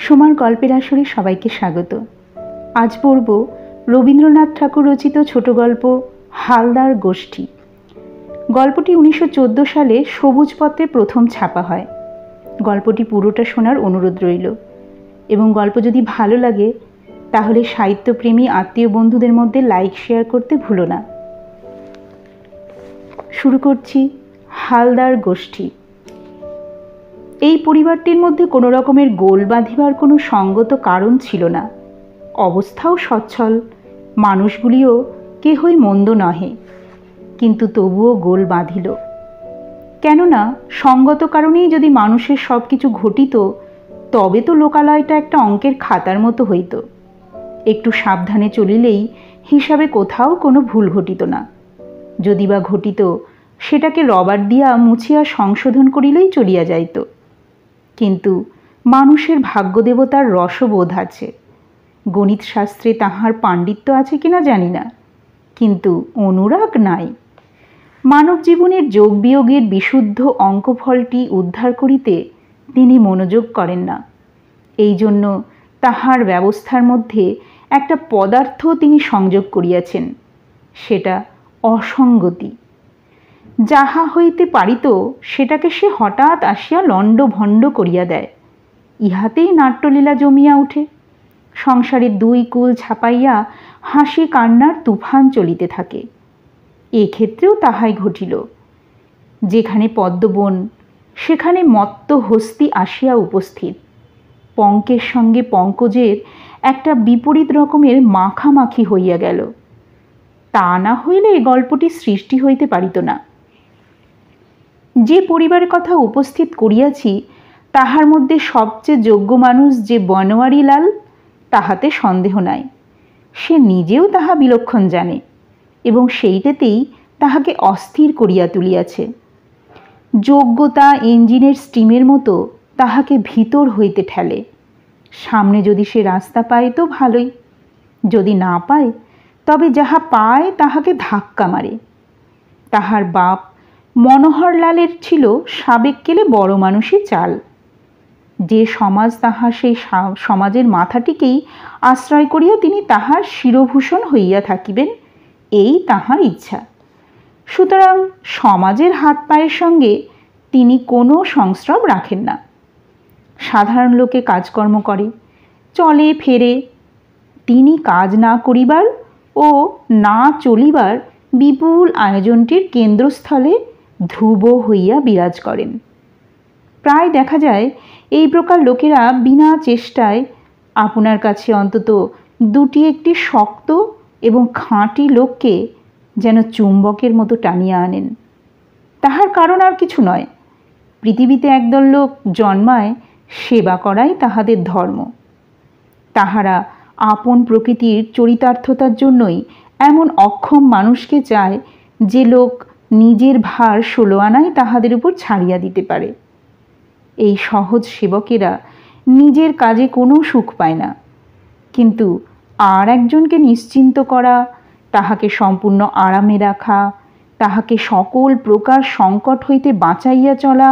সোমার গল্পের আসরে সবাইকে স্বাগত। আজ পড়ব রবীন্দ্রনাথ ঠাকুর রচিত ছোট গল্প হালদার গোষ্ঠী। গল্পটি 1914 সালে সবুজপত্রে প্রথম ছাপা হয়। গল্পটি পুরোটা শোনার অনুরোধ রইল এবং গল্প যদি ভালো লাগে তাহলে সাহিত্যপ্রেমী আত্মীয় বন্ধুদের মধ্যে লাইক শেয়ার করতে ভুলো না। শুরু করছি হালদার গোষ্ঠী। এই পরিবারটির মধ্যে কোনো রকমের গোল বাঁধিবার কোনো সঙ্গত কারণ ছিল না। অবস্থাও সচ্ছল, মানুষগুলিও কেহই মন্দ নহে, কিন্তু তবুও গোল বাঁধিল। কেননা সঙ্গত কারণেই যদি মানুষের সব কিছু ঘটিত তবে তো লোকালয়টা একটা অঙ্কের খাতার মতো হইত। একটু সাবধানে চলিলেই হিসাবে কোথাও কোনো ভুল ঘটিত না। যদি বা ঘটিত সেটাকে রবার দিয়া মুছিয়া সংশোধন করিলেই চলিয়া যাইত। কিন্তু মানুষের ভাগ্যদেবতার রসবোধ আছে, গণিত শাস্ত্রে তাহার পাণ্ডিত্য আছে কিনা জানি না, কিন্তু অনুরাগ নাই। মানব জীবনের যোগ বিয়োগের বিশুদ্ধ অঙ্কফলটি উদ্ধার করিতে তিনি মনোযোগ করেন না। এই জন্য তাহার ব্যবস্থার মধ্যে একটা পদার্থ তিনি সংযোগ করিয়াছেন, সেটা অসঙ্গতি। যাহা হইতে পারিত সেটাকে সে হঠাৎ আসিয়া লণ্ডভণ্ড করিয়া দেয়। ইহাতেই নাট্যলীলা জমিয়া উঠে। সংসারের দুই কুল ছাপাইয়া হাসি কান্নার তুফান চলিতে থাকে। এক্ষেত্রেও তাহাই ঘটিল। যেখানে পদ্মবন সেখানে মত্ত হস্তি আসিয়া উপস্থিত। পঙ্কের সঙ্গে পঙ্কজের একটা বিপরীত রকমের মাখামাখি হইয়া গেল। তা না হইলে গল্পটি সৃষ্টি হইতে পারিত না। যে পরিবারের কথা উপস্থিত করিয়াছি তাহার মধ্যে সবচেয়ে যোগ্য মানুষ যে বনোয়ারি লাল, তাহাতে সন্দেহ নাই। সে নিজেও তাহা বিলক্ষণ জানে এবং সেইটাতেই তাহাকে অস্থির করিয়া তুলিয়াছে। যোগ্যতা ইঞ্জিনের স্টিমের মতো তাহাকে ভিতর হইতে ঠেলে। সামনে যদি সে রাস্তা পায় তো ভালোই, যদি না পায় তবে যাহা পায় তাহাকে ধাক্কা মারে। তাহার বাপ মনোহরলালের ছিল সাবেককেলে বড় মানুষই চাল। যে সমাজ তাহার সেই সমাজের মাথাটিকেই আশ্রয় করিয়া তিনি তাহার শিরভূষণ হইয়া থাকিবেন, এই তাহার ইচ্ছা। সুতরাং সমাজের হাত পায়ের সঙ্গে তিনি কোনো সংস্রব রাখেন না। সাধারণ লোকে কাজকর্ম করে, চলে ফেরে। তিনি কাজ না করিবার ও না চলিবার বিপুল আয়োজনটির কেন্দ্রস্থলে ধ্রুব হইয়া বিরাজ করেন। প্রায় দেখা যায় এই প্রকার লোকেরা বিনা চেষ্টায় আপনার কাছে অন্তত দুটি একটি শক্ত এবং খাঁটি লোককে যেন চুম্বকের মতো টানিয়া আনেন। তাহার কারণ আর কিছু নয়, পৃথিবীতে একদল লোক জন্মায় সেবা করাই তাহাদের ধর্ম। তাহারা আপন প্রকৃতির চরিতার্থতার জন্যই এমন অক্ষম মানুষকে চায় যে লোক নিজের ভার 16 আনায় তাহাদের উপর ছাড়িয়া দিতে পারে। এই সহজ সেবকেরা নিজের কাজে কোনো সুখ পায় না, কিন্তু আর একজনকে নিশ্চিন্ত করা, তাহাকে সম্পূর্ণ আরামে রাখা, তাহাকে সকল প্রকার সংকট হইতে বাঁচাইয়া চলা,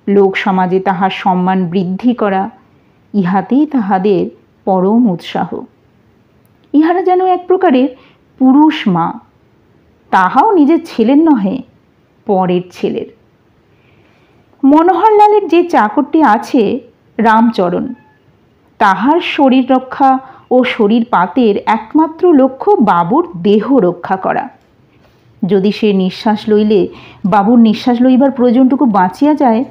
লোক সমাজে তাহার সম্মান বৃদ্ধি করা, ইহাতেই তাহাদের পরম উৎসাহ। ইহারা যেন এক প্রকারের পুরুষ মা, তাহাও নিজের ছেলের নহে, পরের ছেলের। মনোহরলালের যে চাকরটি আছে রামচরণ, তাহার শরীর রক্ষা ও শরীর পাতের একমাত্র লক্ষ্য বাবুর দেহ রক্ষা করা। যদি সে নিঃশ্বাস লইলে বাবুর নিঃশ্বাস লইবার প্রয়োজনটুকু বাঁচিয়া যায়,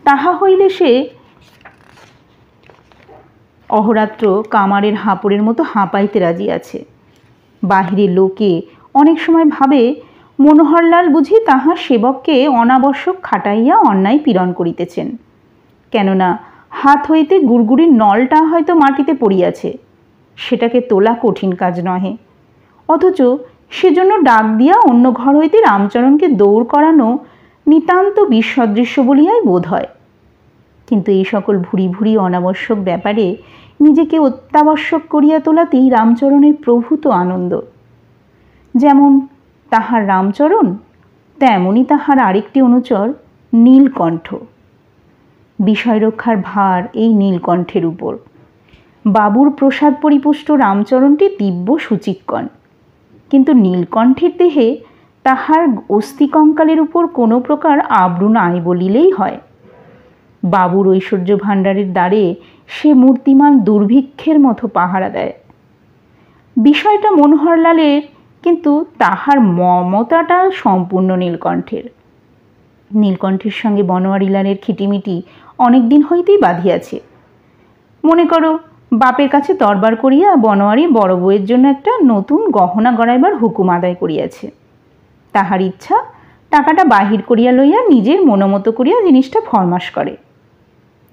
তাহা হইলে সে অহরাত্র কামারের হাঁপড়ের মতো হাঁপাইতে রাজি আছে। বাহিরের লোকে অনেক সময় ভাবে মনোহরলাল বুঝি তাহার সেবককে অনাবশ্যক খাটাইয়া অন্যায় পীড়ন করিতেছেন। কেননা হাত হইতে গুড়গুড়ির নলটা হয়তো মাটিতে পড়িয়াছে, সেটাকে তোলা কঠিন কাজ নহে, অথচ সেজন্য ডাক দিয়া অন্য ঘর হইতে রামচরণকে দৌড় করানো নিতান্ত বিসদৃশ্য বলিয়াই বোধ হয়। কিন্তু এই সকল ভুরি ভুরি অনাবশ্যক ব্যাপারে নিজেকে অত্যাবশ্যক করিয়া তোলাতেই রামচরণের প্রভূত আনন্দ। যেমন তাহার রামচরণ, তেমনি তাহার আরেকটি অনুচর নীলকণ্ঠ। বিষয় রক্ষার ভার এই নীলকণ্ঠের উপর। বাবুর প্রসাদ পরিপুষ্ট রামচরণটি দিব্য সুচিক্কণ, কিন্তু নীলকণ্ঠের দেহে তাহার অস্থিকঙ্কালের উপর কোনো প্রকার আবরু নাই বলিলেই হয়। বাবুর ঐশ্বর্য ভাণ্ডারের দ্বারে সে মূর্তিমান দুর্ভিক্ষের মতো পাহারা দেয়। বিষয়টা মনোহরলালের, কিন্তু তাহার মমতাটা সম্পূর্ণ নীলকণ্ঠের। নীলকণ্ঠের সঙ্গে বনোয়ারিলালের খিটিমিটি অনেক দিন হইতেই বাঁধিয়াছে। মনে করো, বাপের কাছে দরবার করিয়া বনোয়ারি বড় বউয়ের জন্য একটা নতুন গহনা গড়াইবার হুকুম আদায় করিয়াছে। তাহার ইচ্ছা টাকাটা বাহির করিয়া লইয়া নিজের মনোমতো করিয়া জিনিসটা ফরমাস করে,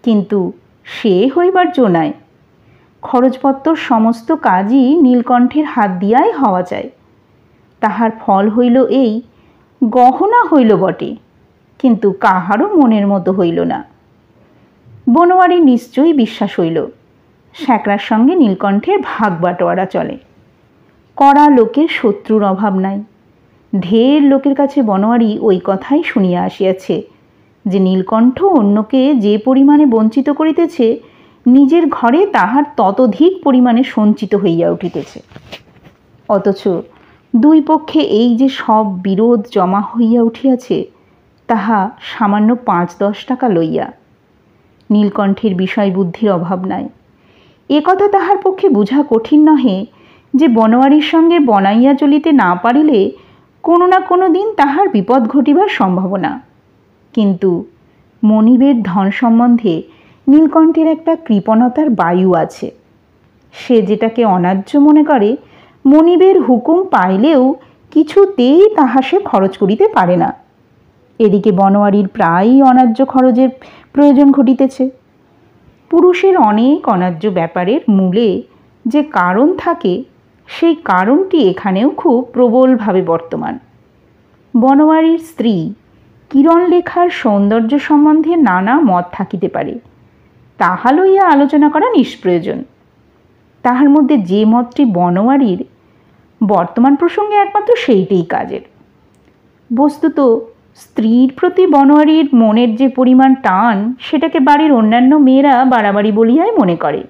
কিন্তু সে হইবার জো নাই। খরচপত্র সমস্ত কাজই নীলকণ্ঠের হাত দিয়াই হওয়া চাই। তাহার ফল হইল এই, গহনা হইল বটে, কিন্তু কাহারও মনের মতো হইল না। বনোয়ারি নিশ্চয়ই বিশ্বাস হইল শ্যাকরার সঙ্গে নীলকণ্ঠের ভাগ বাটোয়ারা চলে। কড়া লোকের শত্রুর অভাব নাই। ঢের লোকের কাছে বনোয়ারি ওই কথাই শুনিয়া আসিয়াছে যে নীলকণ্ঠ অন্যকে যে পরিমাণে বঞ্চিত করিতেছে, নিজের ঘরে তাহার ততোধিক পরিমাণে সঞ্চিত হইয়া উঠিতেছে। অথচ দুই পক্ষে এই যে সব বিরোধ জমা হইয়া উঠিয়াছে, তাহা সামান্য ৫-১০ টাকা লইয়া। নীলকণ্ঠের বিষয় বুদ্ধির অভাব নাই। এ কথা তাহার পক্ষে বুঝা কঠিন নহে যে বনোয়ারির সঙ্গে বনাইয়া চলিতে না পারিলে কোনো না কোনো দিন তাহার বিপদ ঘটিবার সম্ভাবনা। কিন্তু মনিবের ধন সম্বন্ধে নীলকণ্ঠের একটা কৃপণতার বায়ু আছে। সে যেটাকে অন্যায্য মনে করে, মনিবের হুকুম পাইলেও কিছুতেই তাহা সে খরচ করিতে পারে না। এদিকে বনোয়ারির প্রায়ই অন্যায্য খরচের প্রয়োজন ঘটিতেছে। পুরুষের অনেক অন্যায্য ব্যাপারের মূলে যে কারণ থাকে, সেই কারণটি এখানেও খুব প্রবলভাবে বর্তমান। বনোয়ারির স্ত্রী কিরণলেখার সৌন্দর্য সম্বন্ধে নানা মত থাকিতে পারে, তাহা লইয়া আলোচনা করা নিষ্প্রয়োজন। তাহার মধ্যে যে মতটি বনোয়ারির, বর্তমান প্রসঙ্গে একমাত্র সেইটাই কাজের। বস্তুত স্ত্রীর প্রতি বনোয়ারির মনের যে পরিমাণ টান, সেটাকে বাড়ির অন্যান্য মেয়েরা বাড়াবাড়ি বলিয়াই মনে করে।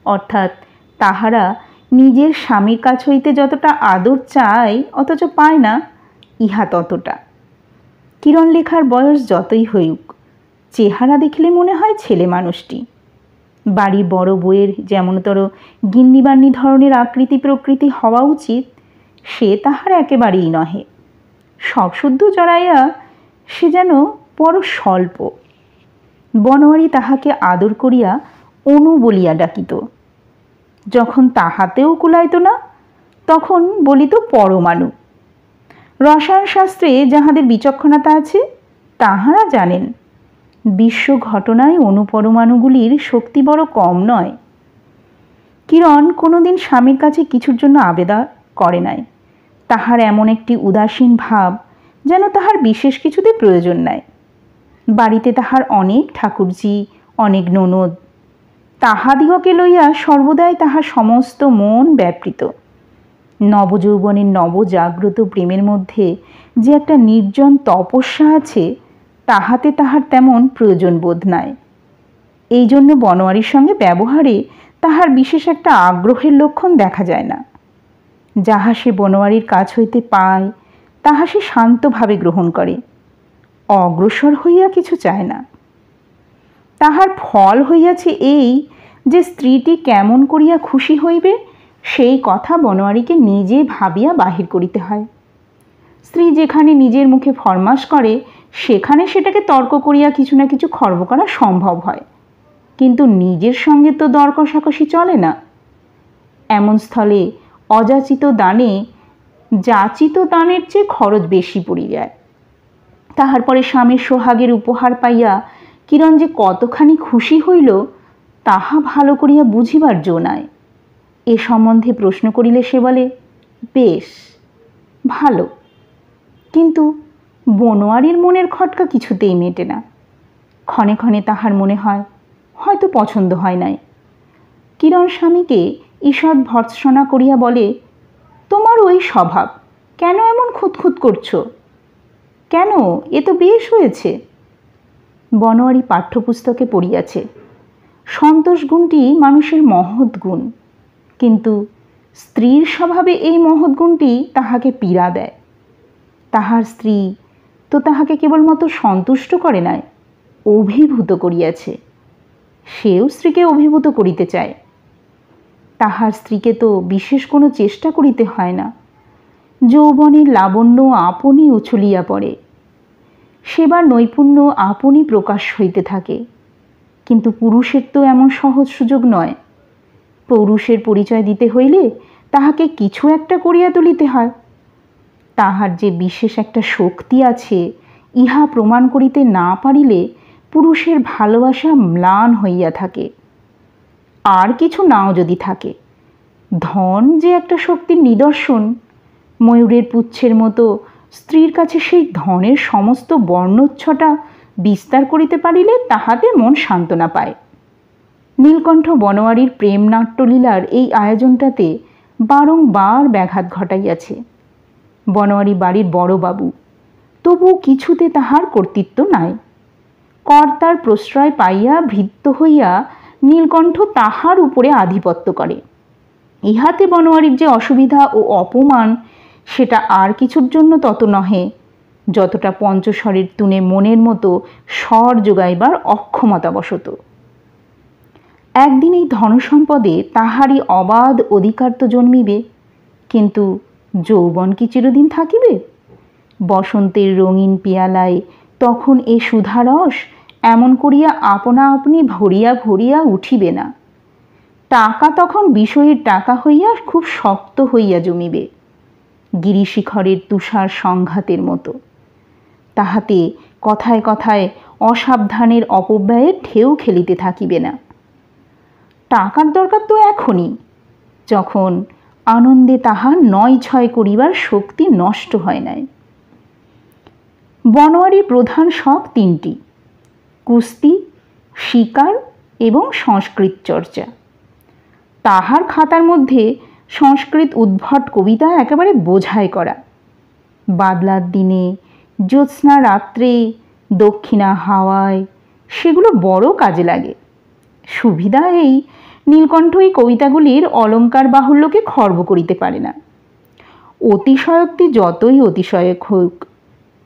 অর্থাৎ তাহারা নিজের স্বামীর কাছ হইতে যতটা আদর চায় অথচ পায় না, ইহা ততটা। কিরণলেখার বয়স যতই হইউক, চেহারা দেখিলে মনে হয় ছেলে মানুষটি। বাড়ির বড় বউয়ের যেমনতর গিন্নিবান্নি ধরনের আকৃতি প্রকৃতি হওয়া উচিত, সে তাহার একেবারেই নহে। সব শুদ্ধ জড়াইয়া সে যেন বড় স্বল্প। বনোয়ারি তাহাকে আদর করিয়া অনু বলিয়া ডাকিত। যখন তাহাতেও কুলাইত না, তখন বলিত পরমাণু। রসায়নশাস্ত্রে যাহাদের বিচক্ষণতা আছে, তাহারা জানেন বিশ্ব ঘটনায় অনুপরমাণুগুলির শক্তি বড় কম নয়। কিরণ কোনোদিন স্বামীর কাছে কিছুর জন্য আবেদন করে নাই। তাহার এমন একটি উদাসীন ভাব, যেন তাহার বিশেষ কিছুতে প্রয়োজন নাই। বাড়িতে তাহার অনেক ঠাকুরজি, অনেক ননদ, তাহাদিগকে লইয়া সর্বদাই তাহার সমস্ত মন ব্যাপৃত। নবযৌবনের নবজাগ্রত প্রেমের মধ্যে যে একটা নির্জন তপস্যা আছে, তাহাতে তাহার তেমন প্রয়োজন বোধ নাই। এই জন্য বনোয়ারির সঙ্গে ব্যবহারে তাহার বিশেষ একটা আগ্রহের লক্ষণ দেখা যায় না। যাহা সে বনোয়ারির কাছ হইতে পায়, তাহা সে শান্তভাবে গ্রহণ করে, অগ্রসর হইয়া কিছু চায় না। তাহার ফল হইয়াছে এই যে স্ত্রীটি কেমন করিয়া খুশি হইবে, সেই কথা বনোয়ারিকে নিজে ভাবিয়া বাহির করিতে হয়। স্ত্রী যেখানে নিজের মুখে ফরমাস করে, সেখানে সেটাকে তর্ক করিয়া কিছু না কিছু খর্ব করা সম্ভব হয়, কিন্তু নিজের সঙ্গে তো দর কষাকষি চলে না। এমন স্থলে অযাচিত দানে যাচিত দানের চেয়ে খরচ বেশি পড়ি যায়। তাহার পরে স্বামীর সোহাগের উপহার পাইয়া কিরণ যে কতখানি খুশি হইল, তাহা ভালো করিয়া বুঝিবার জো নাই। এ সম্বন্ধে প্রশ্ন করিলে সে বলে, বেশ ভালো। কিন্তু বনোয়ারির মনের খটকা কিছুতেই মেটে না। ক্ষণে ক্ষণে তাহার মনে হয় হয়তো পছন্দ হয় নাই। কিরণ স্বামীকে ঈষৎ ভর্ৎসনা করিয়া বলে, তোমার ওই স্বভাব, কেন এমন খুঁতখুত করছো? কেন, এ তো বেশ হয়েছে। বনোয়ারি পাঠ্যপুস্তকে পড়িয়াছে, সন্তোষ গুণটি মানুষের মহৎ গুণ, কিন্তু স্ত্রীর স্বভাবে এই মহৎ গুণটি তাহাকে পীড়া দেয়। তাহার স্ত্রী তো তাহাকে কেবলমাত্র সন্তুষ্ট করে নাই, অভিভূত করিয়াছে। সেও স্ত্রীকে অভিভূত করিতে চায়। তাহার স্ত্রীকে তো বিশেষ কোনো চেষ্টা করিতে হয় না, যৌবনের লাবণ্য আপনি উছলিয়া পড়ে, সেবার নৈপুণ্য আপনি প্রকাশ হইতে থাকে। কিন্তু পুরুষের তো এমন সহজ সুযোগ নয়। পৌরুষের পরিচয় দিতে হইলে তাহাকে কিছু একটা করিয়া তুলিতে হয়। তাহার যে বিশেষ একটা শক্তি আছে, ইহা প্রমাণ করিতে না পারিলে পুরুষের ভালোবাসা ম্লান হইয়া থাকে। আর কিছু নাও যদি থাকে, ধন যে একটা শক্তির নিদর্শন, ময়ূরের পুচ্ছের মতো স্ত্রীর কাছে সেই ধনের সমস্ত বর্ণচ্ছটা বিস্তার করিতে পারিলে তাহাতে মন সান্ত্বনা পায়। নীলকণ্ঠ বনোয়ারির প্রেম নাট্যলীলার এই আয়োজনটাতে বারংবার ব্যাঘাত ঘটাইয়াছে। বনোয়ারি বাড়ির বড় বাবু, তবু কিছুতে তাহার কর্তৃত্ব নাই। কর্তার প্রশ্রয় পাইয়া ভৃত্য হইয়া নীলকণ্ঠ তাহার উপরে আধিপত্য করে। ইহাতে বনোয়ারির যে অসুবিধা ও অপমান, সেটা আর কিছুর জন্য তত নহে, যতটা পঞ্চস্বরের তুনে মনের মতো স্বর যোগাইবার অক্ষমতাবশত। একদিন এই ধনসম্পদে তাহারই অবাধ অধিকার তো জন্মিবে, কিন্তু যৌবন কি চিরদিন থাকিবে? বসন্তের রঙিন পিয়ালায় তখন এ সুধারস এমন করিয়া আপনা আপনি ভরিয়া ভরিয়া উঠিবে না। টাকা তখন বিষয়ের টাকা হইয়া খুব শক্ত হইয়া জমিবে, গিরিশিখরের তুষার সংঘাতের মতো। তাহাতে কথায় কথায় অসাবধানের অপব্যয়ের ঢেউ খেলিতে থাকিবে না। টাকার দরকার তো এখনই, যখন আনন্দে তাহা নয় ছয় করিবার শক্তি নষ্ট হয় নাই। বনোয়ারির প্রধান শখ তিনটি: কুস্তি, শিকার এবং সংস্কৃত চর্চা। তাহার খাতার মধ্যে সংস্কৃত উদ্ভট কবিতা একেবারে বোঝাই করা। বাদলার দিনে, জ্যোৎস্না রাত্রে, দক্ষিণা হাওয়ায়, সেগুলো বড় কাজে লাগে। সুবিধা এই, নীলকণ্ঠ এই কবিতাগুলির অলঙ্কার বাহুল্যকে খর্ব করিতে পারে না। অতিশয়োক্তি যতই অতিশয়ক হোক,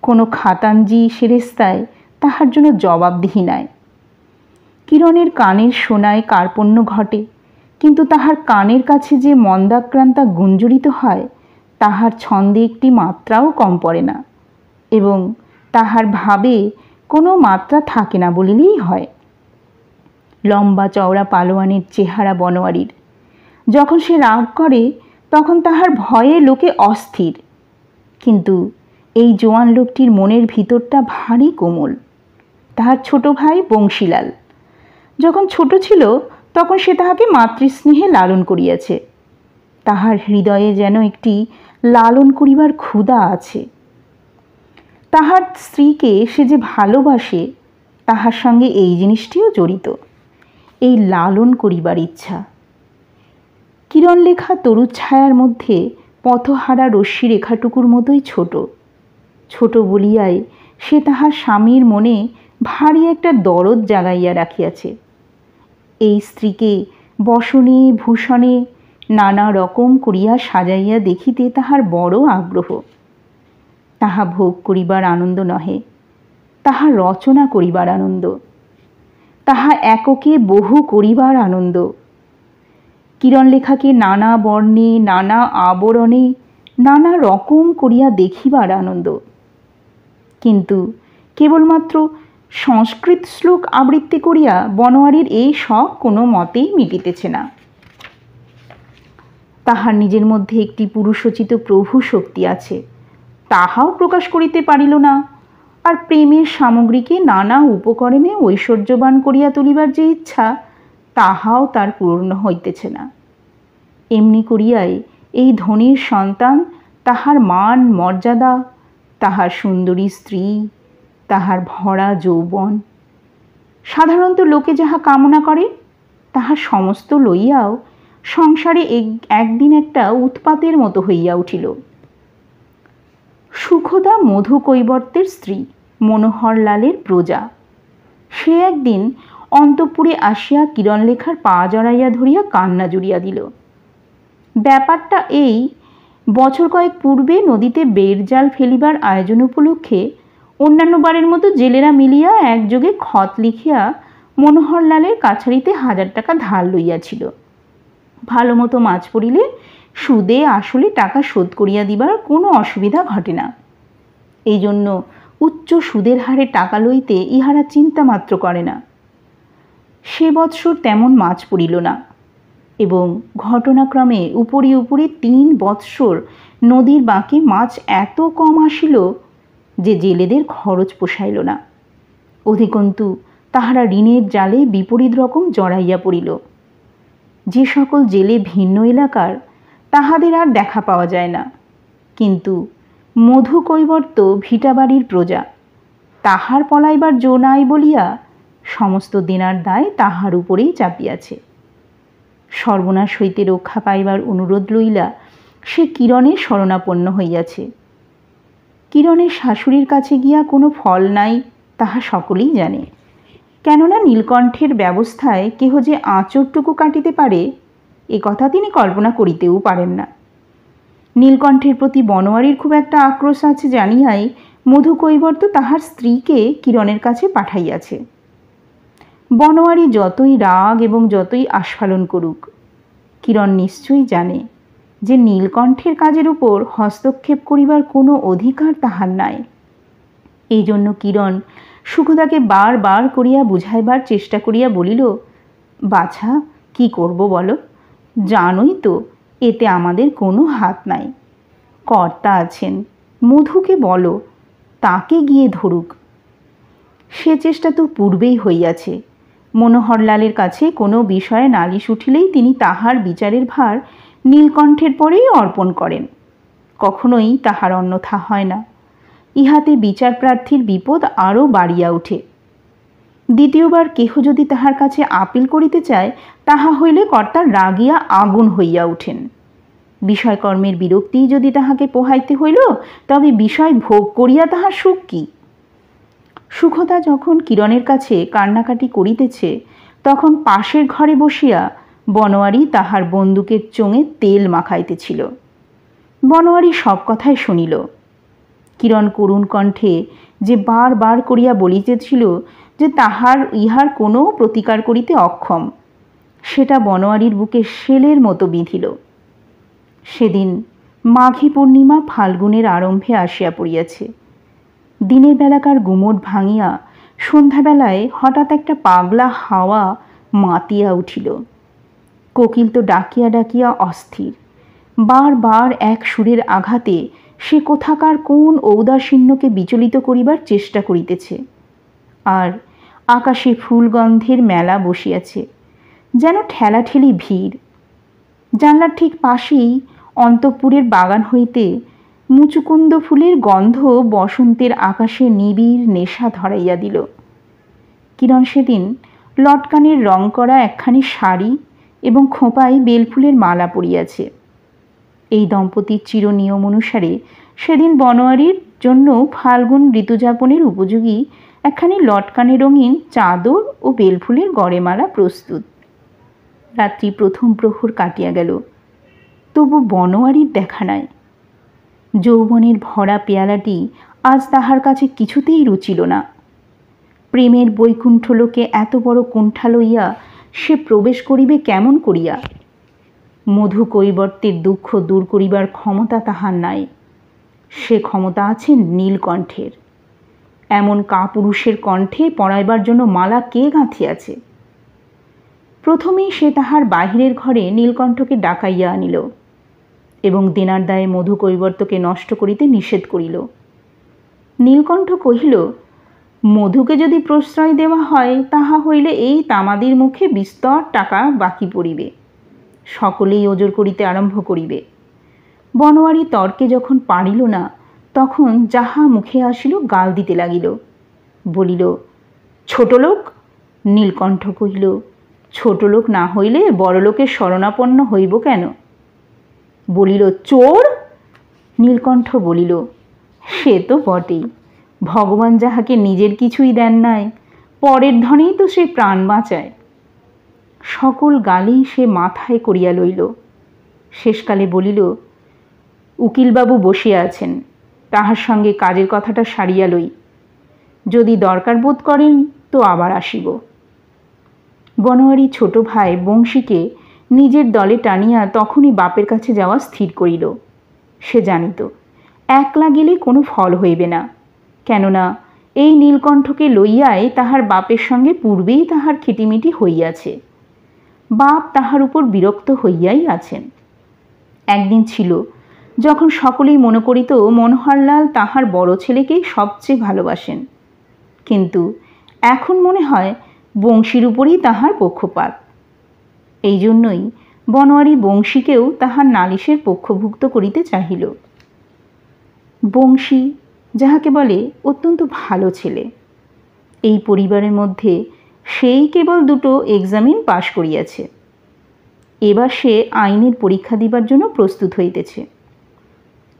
কোনো খাতাঞ্জি সেরেস্তায় তাহার জন্য জবাবদিহি নাই। কিরণের কানের শোনায় কার্পণ্য ঘটে, কিন্তু তাহার কানের কাছে যে মন্দাক্রান্তা গুঞ্জরিত হয়, তাহার ছন্দে একটি মাত্রাও কম পড়ে না, এবং তাহার ভাবে কোনো মাত্রা থাকে না বলিলেই হয়। লম্বা চওড়া পালোয়ানের চেহারা বনোয়ারির। যখন সে রাগ করে, তখন তাহার ভয়ে লোকে অস্থির, কিন্তু এই জোয়ান লোকটির মনের ভিতরটা ভারী কোমল। তাহার ছোট ভাই বংশীলাল যখন ছোট ছিল, তখন সে তাহাকে মাতৃস্নেহে লালন করিয়াছে। তাহার হৃদয়ে যেন একটি লালন করিবার ক্ষুধা আছে। তাহার স্ত্রীকে সে যে ভালোবাসে, তাহার সঙ্গে এই জিনিসটিও জড়িত, এই লালন করিবার ইচ্ছা। কিরণলেখা তরু ছায়ার মধ্যে পথহারা রশ্মি রেখাটুকুর মতোই ছোট। ছোট বলিয়াই সে তাহার স্বামীর মনে ভারী একটা দরদ জাগাইয়া রাখিয়াছে। এই স্ত্রীকে বসনে ভূষণে নানা রকম করিয়া সাজাইয়া দেখিতে তাহার বড় আগ্রহ। তাহা ভোগ করিবার আনন্দ নহে, তাহা রচনা করিবার আনন্দ, তাহা এককে বহু করিবার আনন্দ। কিরণলেখাকে নানা বর্ণে, নানা আবরণে, নানা রকম করিয়া দেখিবার আনন্দ। কিন্তু কেবলমাত্র সংস্কৃত শ্লোক আবৃত্তি করিয়া বনোয়ারির এই শখ কোনো মতেই মিটিতেছে না। তাহার নিজের মধ্যে একটি পুরুষোচিত প্রভু শক্তি আছে, তাহাও প্রকাশ করিতে পারিল না। আর প্রেমের সামগ্রীকে নানা উপকরণে ঐশ্বর্যবান করিয়া তুলিবার যে ইচ্ছা, তাহাও তার পূর্ণ হইতেছে না। এমনি করিয়াই এই ধনীর সন্তান তাহার মান মর্যাদা, তাহার সুন্দরী স্ত্রী, তাহার ভরা যৌবন, সাধারণত লোকে যাহা কামনা করে, তাহার সমস্ত লইয়াও সংসারে একদিন একটা উৎপাতের মতো হইয়া উঠিল। সুখদা মধু কৈবর্তের স্ত্রী, মনোহরলালের প্রজা। সে একদিন অন্তঃপুরে আসিয়া কিরণলেখার পা জড়াইয়া ধরিয়া কান্না জুড়িয়া দিল। ব্যাপারটা এই, বছর কয়েক পূর্বে নদীতে বেড় জাল ফেলিবার আয়োজন উপলক্ষে অন্যান্য বারের মতো জেলেরা মিলিয়া একযোগে খত লিখিয়া মনোহরলালের কাছারিতে 1000 টাকা ধার লইয়াছিল। ভালো মতো মাছ পড়িলে সুদে আসলে টাকা শোধ করিয়া দিবার কোনো অসুবিধা ঘটে না। এই জন্য উচ্চ সুদের হারে টাকা লইতে ইহারা চিন্তা মাত্র করে না। সে বৎসর তেমন মাছ পড়িল না, এবং ঘটনাক্রমে উপরি উপরি 3 বৎসর নদীর বাঁকে মাছ এত কম আসিল যে জেলেদের খরচ পোষাইল না। অধিকন্তু তাহারা ঋণের জালে বিপরীত রকম জড়াইয়া পড়িল। যে সকল জেলে ভিন্ন এলাকার, তাহাদের আর দেখা পাওয়া যায় না, কিন্তু মধু কৈবর্ত ভিটাবাড়ির প্রজা, তাহার পলাইবার জো নাই বলিয়া সমস্ত দেনার দায় তাহার উপরেই চাপিয়াছে। সর্বনাশ হইতে রক্ষা পাইবার অনুরোধ লইলা সে কিরণের শরণাপন্ন হইয়াছে। কিরণের শাশুড়ির কাছে গিয়া কোনো ফল নাই তাহা সকলেই জানে, কেননা নীলকণ্ঠের ব্যবস্থায় কেহ যে আঁচড়টুকু কাটিতে পারে এ কথা তিনি কল্পনা করিতেও পারেন না। নীলকণ্ঠের প্রতি বনোয়ারির খুব একটা আক্রোশ আছে জানিয়াই মধু কৈবর্ত তাহার স্ত্রীকে কিরণের কাছে পাঠাইয়াছে। বনোয়ারি যতই রাগ এবং যতই আস্ফালন করুক, কিরণ নিশ্চয়ই জানে যে নীলকণ্ঠের কাজের উপর হস্তক্ষেপ করিবার কোনো অধিকার তাহার নাই। এই জন্য কিরণ সুখদাকে বারবার করিয়া বুঝাইবার চেষ্টা করিয়া বলিল, বাছা, কি করব বলো? জানোই তো এতে আমাদের কোনো হাত নাই। কর্তা আছেন, মধুকে বলো তাকে গিয়ে ধরুক। সে চেষ্টা তো পূর্বেই হইয়াছে। মনোহরলালের কাছে কোনো বিষয়ে নালিশ উঠিলেই তিনি তাহার বিচারের ভার নীলকণ্ঠের পরেই অর্পণ করেন, কখনোই তাহার অন্যথা হয় না। ইহাতে বিচার প্রার্থীর বিপদ আরও বাড়িয়া ওঠে। দ্বিতীয়বার কেহ যদি তাহার কাছে আপিল করিতে চায়, তাহা হইলে কর্তা রাগিয়া আগুন হইয়া ওঠেন। বিষয়কর্মের বিরক্তিই যদি তাহাকে পোহাইতে হইল, তবে বিষয় ভোগ করিয়া তাহার সুখ কি? সুখদা যখন কিরণের কাছে কান্নাকাটি করিতেছে, তখন পাশের ঘরে বসিয়া বনোয়ারি তাহার বন্দুকের চোঙে তেল মাখাইতেছিল। বনোয়ারি সব কথাই শুনিল। কিরণ করুণ কণ্ঠে যে বারবার করিয়া বলিতেছিল যে তাহার ইহার কোনো প্রতিকার করিতে অক্ষম, সেটা বনোয়ারির বুকে শেলের মতো বিঁধিল। সেদিন মাঘী পূর্ণিমা ফাল্গুনের আরম্ভে আসিয়া পড়িয়াছে। দিনের বেলাকার গুমট ভাঙিয়া সন্ধ্যাবেলায় হঠাৎ একটা পাগলা হাওয়া মাতিয়া উঠিল। কোকিল তো ডাকিয়া ডাকিয়া অস্থির। বারবার এক সুরের আঘাতে সে কোথাকার কোন ঔদাসীন্যকে বিচলিত করিবার চেষ্টা করিতেছে। আর আকাশে ফুলগন্ধের মেলা বসিয়াছে, যেন ঠেলাঠেলি ভিড়। জানলার ঠিক পাশেই অন্তঃপুরের বাগান হইতে মুচুকুন্দ ফুলের গন্ধ বসন্তের আকাশে নিবিড় নেশা ধরাইয়া দিল। কিরণ সেদিন লটকানের রং করা একখানি শাড়ি এবং খোঁপায় বেলফুলের মালা পরিয়াছে। এই দম্পতির চিরনিয়ম অনুসারে সেদিন বনোয়ারির জন্য ফাল্গুন ঋতুযাপনের উপযোগী একখানি লটকানে রঙিন চাদর ও বেলফুলের গড়েমালা প্রস্তুত। রাত্রি প্রথম প্রহর কাটিয়া গেল, তবু বনোয়ারির দেখা নাই। যৌবনের ভরা পেয়ালাটি আজ তাহার কাছে কিছুতেই রুচিল না। প্রেমের বৈকুণ্ঠ লোকে এত বড় কুণ্ঠা লইয়া সে প্রবেশ করিবে কেমন করিয়া? মধু কৈবর্তের দুঃখ দূর করিবার ক্ষমতা তাহার নাই, সে ক্ষমতা আছে নীলকণ্ঠের। এমন কাপুরুষের কণ্ঠে পরাইবার জন্য মালা কে গাঁথিয়াছে? প্রথমেই সে তাহার বাহিরের ঘরে নীলকণ্ঠকে ডাকাইয়া আনিল এবং দেনার দায়ে মধু কৈবর্তকে নষ্ট করিতে নিষেধ করিল। নীলকণ্ঠ কহিল, মধুকে যদি প্রশ্রয় দেওয়া হয়, তাহা হইলে এই তামাদির মুখে বিস্তর টাকা বাকি পড়িবে, সকলেই ওজর করিতে আরম্ভ করিবে। বনোয়ারি তর্কে যখন পারিল না, তখন যাহা মুখে আসিল গাল দিতে লাগিল। বলিল, ছোট লোক? নীলকণ্ঠ কহিল, ছোট লোক না হইলে বড়লোকের শরণাপন্ন হইব কেন? বলিল, চোর? নীলকণ্ঠ বলিল, সে তো বটেই, ভগবান যাহাকে নিজের কিছুই দেন নাই, পরের ধনেই তো সে প্রাণ বাঁচায়। সকল গালি সে মাথায় করিয়া লইল। শেষকালে বলিল, উকিলবাবু বসিয়া আছেন, তাহার সঙ্গে কাজের কথাটা সারিয়া লই, যদি দরকার বোধ করেন তো আবার আসিব। বনোয়ারি ছোট ভাই বংশীকে নিজের দলে টানিয়া তখনই বাপের কাছে যাওয়া স্থির করিল। সে জানিত একলা গেলে কোনো ফল হইবে না, কেননা এই নীলকণ্ঠকে লইয়াই তাহার বাপের সঙ্গে পূর্বেই তাহার খিটিমিটি হইয়াছে। বাপ তাহার উপর বিরক্ত হইয়াই আছেন। একদিন ছিল যখন সকলেই মনে করিত মনোহরলাল তাহার বড় ছেলেকেই সবচেয়ে ভালোবাসেন, কিন্তু এখন মনে হয় বংশীর উপরেই তাহার পক্ষপাত। এই জন্যই বনোয়ারি বংশীকেও তাহার নালিশের পক্ষভুক্ত করিতে চাহিল। বংশী, যাহাকে বলে অত্যন্ত ভালো ছেলে, এই পরিবারের মধ্যে সেই কেবল 2টো এক্সামিন পাশ করিয়াছে। এবার সে আইনের পরীক্ষা দিবার জন্য প্রস্তুত হইতেছে।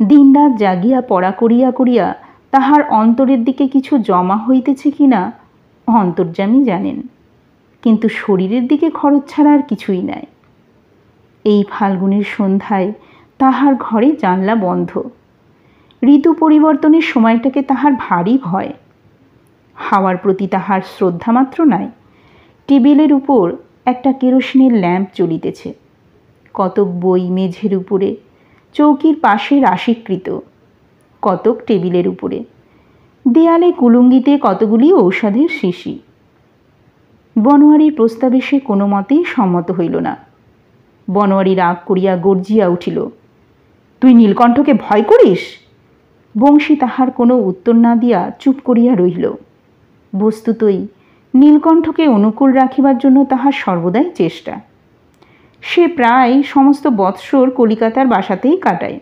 দিনরাত জাগিয়া পড়া করিয়া করিয়া তাহার অন্তরের দিকে কিছু জমা হইতেছে কিনা অন্তর্যামী জানেন, কিন্তু শরীরের দিকে খরচ ছাড়া আর কিছুই নাই। এই ফাল্গুনের সন্ধ্যায় তাহার ঘরে জানলা বন্ধ। ঋতু পরিবর্তনের সময়টাকে তাহার ভারী ভয়। হাওয়ার প্রতি তাহার শ্রদ্ধা মাত্র নাই। টেবিলের উপর একটা কেরোসিনের ল্যাম্প জ্বলিতেছে। কতক বই মেঝের উপরে, চৌকির পাশে রাশিকৃত, কতক টেবিলের উপরে, দেয়ালে কুলুঙ্গিতে কতগুলি ঔষধের শিশি। বনোয়ারির প্রস্তাবে সে কোনো মতেই সম্মত হইল না। বনোয়ারি রাগ করিয়া গর্জিয়া উঠিল, তুই নীলকণ্ঠকে ভয় করিস? বংশী তাহার কোনো উত্তর না দিয়া চুপ করিয়া রহিল। বস্তুতই নীলকণ্ঠকে অনুকূল রাখিবার জন্য তাহার সর্বদাই চেষ্টা। সে প্রায় সমস্ত বৎসর কলিকাতার বাসাতেই কাটায়।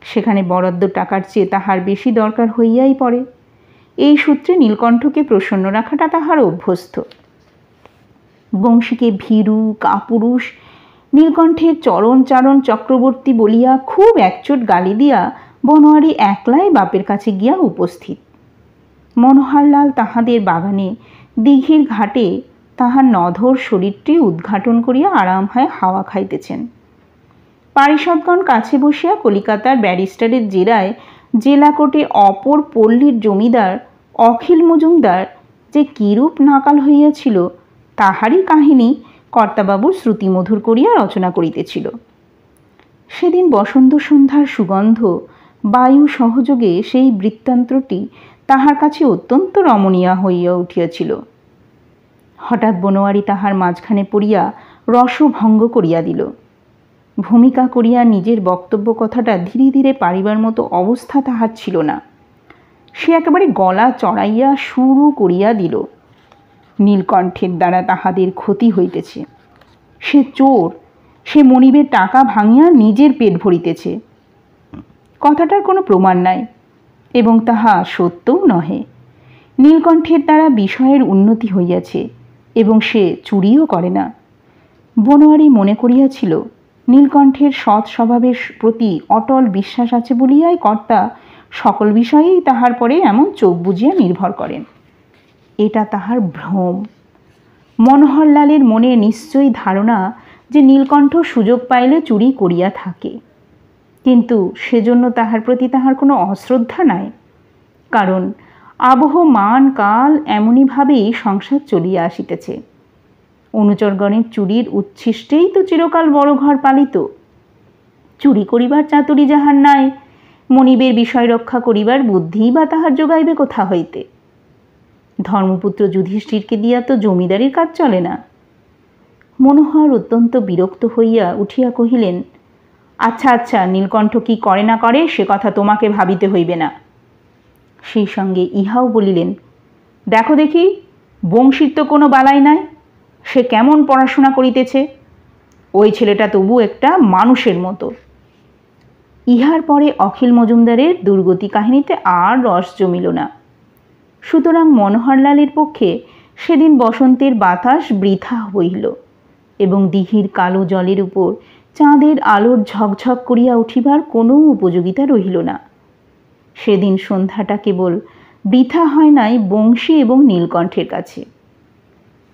সেখানে বরাদ্দ টাকার চেয়ে তাহার বেশি দরকার হইয়াই পড়ে। এই সূত্রে নীলকণ্ঠকে প্রসন্ন রাখাটা তাহার অভ্যস্ত। বংশীকে ভীরু, কাপুরুষ, নীলকণ্ঠের চরণ চারণ চক্রবর্তী বলিয়া খুব একচোট গালি দিয়া বনোয়ারি একলাই বাপের কাছে গিয়া উপস্থিত। মনোহরলাল তাহাদের বাগানে দিঘির ঘাটে তাহার নধর শরীরটি উদ্ঘাটন করিয়া আরাম হয় হাওয়া খাইতেছেন। পারিষদগণ কাছে বসিয়া কলিকাতার ব্যারিস্টারের জেরায় জেলা কোর্টে অপর পল্লীর জমিদার অখিল মজুমদার যে কিরূপ নাকাল হইয়াছিল তাহারই কাহিনী কর্তাবাবুর শ্রুতিমধুর করিয়া রচনা করিতেছিল। সেদিন বসন্ত সন্ধ্যার সুগন্ধ বায়ু সহযোগে সেই বৃত্তান্তটি তাহার কাছে অত্যন্ত রমণীয় হইয়া উঠিয়াছিল। হঠাৎ বনোয়ারি তাহার মাঝখানে পড়িয়া রসভঙ্গ করিয়া দিল। ভূমিকা করিয়া নিজের বক্তব্য কথাটা ধীরে ধীরে পারিবার মতো অবস্থা তাহার ছিল না। সে একেবারে গলা চড়াইয়া শুরু করিয়া দিল, নীলকণ্ঠের দ্বারা তাহাদের ক্ষতি হইতেছে, সে চোর, সে মনিবের টাকা ভাঙিয়া নিজের পেট ভরিতেছে। কথাটার কোনো প্রমাণ নাই এবং তাহা সত্যও নহে। নীলকণ্ঠের দ্বারা বিষয়ের উন্নতি হইয়াছে এবং সে চুরিও করে না। বনোয়ারি মনে করিয়াছিল নীলকণ্ঠের সৎ স্বভাবের প্রতি অটল বিশ্বাস আছে বলিয়াই কর্তা সকল বিষয়েই তাহার পরে এমন চোখ বুজিয়া নির্ভর করেন। এটা তাহার ভ্রম। মনোহরলালের মনে নিশ্চয়ই ধারণা যে নীলকণ্ঠ সুযোগ পাইলে চুরি করিয়া থাকে, কিন্তু সেজন্য তাহার প্রতি তাহার কোনো অশ্রদ্ধা নাই, কারণ আবহমান কাল এমনইভাবেই সংসার চলিয়া আসিতেছে। অনুচরগণের চুরির উচ্ছিষ্টেই তো চিরকাল বড় ঘর পালিত। চুরি করিবার চাতুরি যাহার নাই, মনিবের বিষয় রক্ষা করিবার বুদ্ধিই বা তাহার যোগাইবে কোথা হইতে? ধর্মপুত্র যুধিষ্ঠিরকে দিয়া তো জমিদারির কাজ চলে না। মনোহর অত্যন্ত বিরক্ত হইয়া উঠিয়া কহিলেন, আচ্ছা আচ্ছা, নীলকণ্ঠ কি করে না করে সে কথা তোমাকে ভাবিতে হইবে না। সেই সঙ্গে ইহাও বলিলেন, দেখো দেখি, বংশীর তো কোনো বালাই নাই, সে কেমন পড়াশোনা করিতেছে, ওই ছেলেটা তবু একটা মানুষের মতো। ইহার পরে অখিল মজুমদারের দুর্গতি কাহিনীতে আর রস জমিল না। সুতরাং মনোহরলালের পক্ষে সেদিন বসন্তের বাতাস বৃথা হইল এবং দিঘির কালো জলের উপর চাঁদের আলোর ঝকঝক করিয়া উঠিবার কোনো উপযোগিতা রহিল না। সেদিন সন্ধ্যাটা কেবল বৃথা হয় নাই বংশী এবং নীলকণ্ঠের কাছে।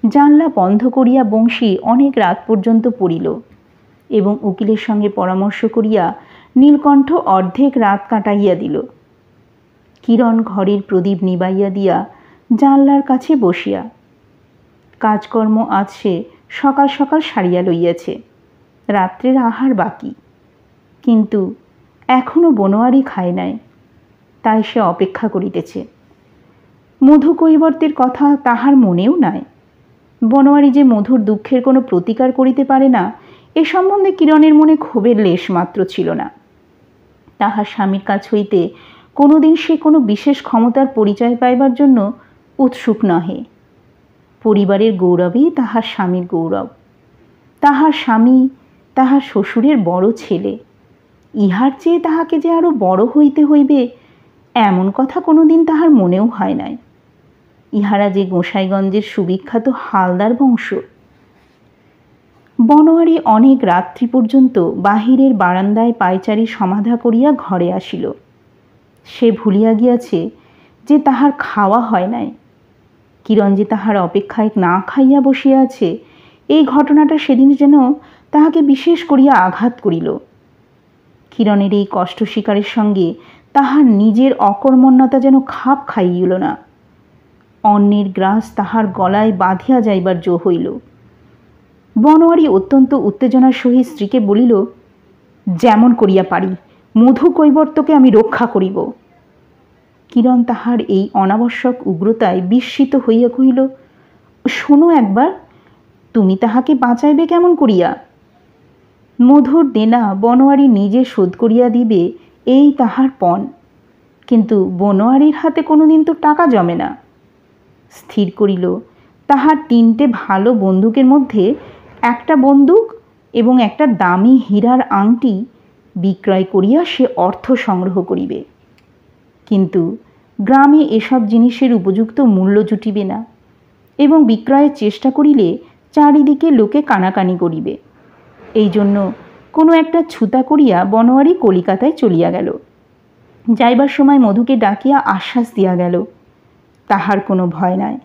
জানলা বন্ধ করিয়া বংশী অনেক রাত পর্যন্ত পড়িল এবং উকিলের সঙ্গে পরামর্শ করিয়া নীলকণ্ঠ অর্ধেক রাত কাটাইয়া দিল। কিরণ ঘরের প্রদীপ নিবাইয়া দিয়া জানলার কাছে বসিয়া কাজকর্ম আজ সে সকাল সকাল সারিয়া লইয়াছে, রাত্রের আহার বাকি, কিন্তু এখনো বনোয়ারি খায় নাই, তাই সে অপেক্ষা করিতেছে। মধু কৈবর্তের কথা তাহার মনেও নাই। বনোয়ারি যে মধুর দুঃখের কোনো প্রতিকার করিতে পারে না, এ সম্বন্ধে কিরণের মনে ক্ষোভের লেশ মাত্র ছিল না। তাহার স্বামীর কাছ হইতে কোনোদিন সে কোনো বিশেষ ক্ষমতার পরিচয় পাইবার জন্য উৎসুক নহে। পরিবারের গৌরবেই তাহার স্বামীর গৌরব। তাহার স্বামী তাহার শ্বশুরের বড় ছেলে, ইহার চেয়ে তাহাকে যে আরও বড় হইতে হইবে এমন কথা কোনোদিন তাহার মনেও হয় নাই। ইহারা যে গোসাইগঞ্জের সুবিখ্যাত হালদার বংশ। বনোয়ারি অনেক রাত্রি পর্যন্ত বাহিরের বারান্দায় পায়চারি সমাধা করিয়া ঘরে আসিল। সে ভুলিয়া গিয়াছে যে তাহার খাওয়া হয় নাই। কিরণ যে তাহার অপেক্ষায় না খাইয়া বসিয়া আছে, এই ঘটনাটা সেদিন যেন তাহাকে বিশেষ করিয়া আঘাত করিল। কিরণের এই কষ্ট স্বীকারের সঙ্গে তাহার নিজের অকর্মণ্যতা যেন খাপ খাইল না। অন্যের গ্রাস তাহার গলায় বাঁধিয়া যাইবার জো হইল। বনোয়ারি অত্যন্ত উত্তেজনার সহিত স্ত্রীকে বলিল, যেমন করিয়া পারি মধু কৈবর্তকে আমি রক্ষা করিব। কিরণ তাহার এই অনাবশ্যক উগ্রতায় বিস্মিত হইয়া কহিল, শোনো একবার, তুমি তাহাকে বাঁচাইবে কেমন করিয়া? মধুর দেনা বনোয়ারি নিজে শোধ করিয়া দিবে এই তাহার পণ, কিন্তু বনোয়ারির হাতে কোনোদিন তো টাকা জমে না। স্থির করিল তাহার 3টে ভালো বন্দুকের মধ্যে একটা বন্দুক এবং একটা দামি হীরার আংটি বিক্রয় করিয়া সে অর্থ সংগ্রহ করিবে। কিন্তু গ্রামে এসব জিনিসের উপযুক্ত মূল্য জুটিবে না এবং বিক্রয়ের চেষ্টা করিলে চারিদিকে লোকে কানাকানি করিবে। এই জন্য কোনো একটা ছুতা করিয়া বনোয়ারি কলিকাতায় চলিয়া গেল। যাইবার সময় মধুকে ডাকিয়া আশ্বাস দিয়া গেল, তাহার কোনো ভয় নাই।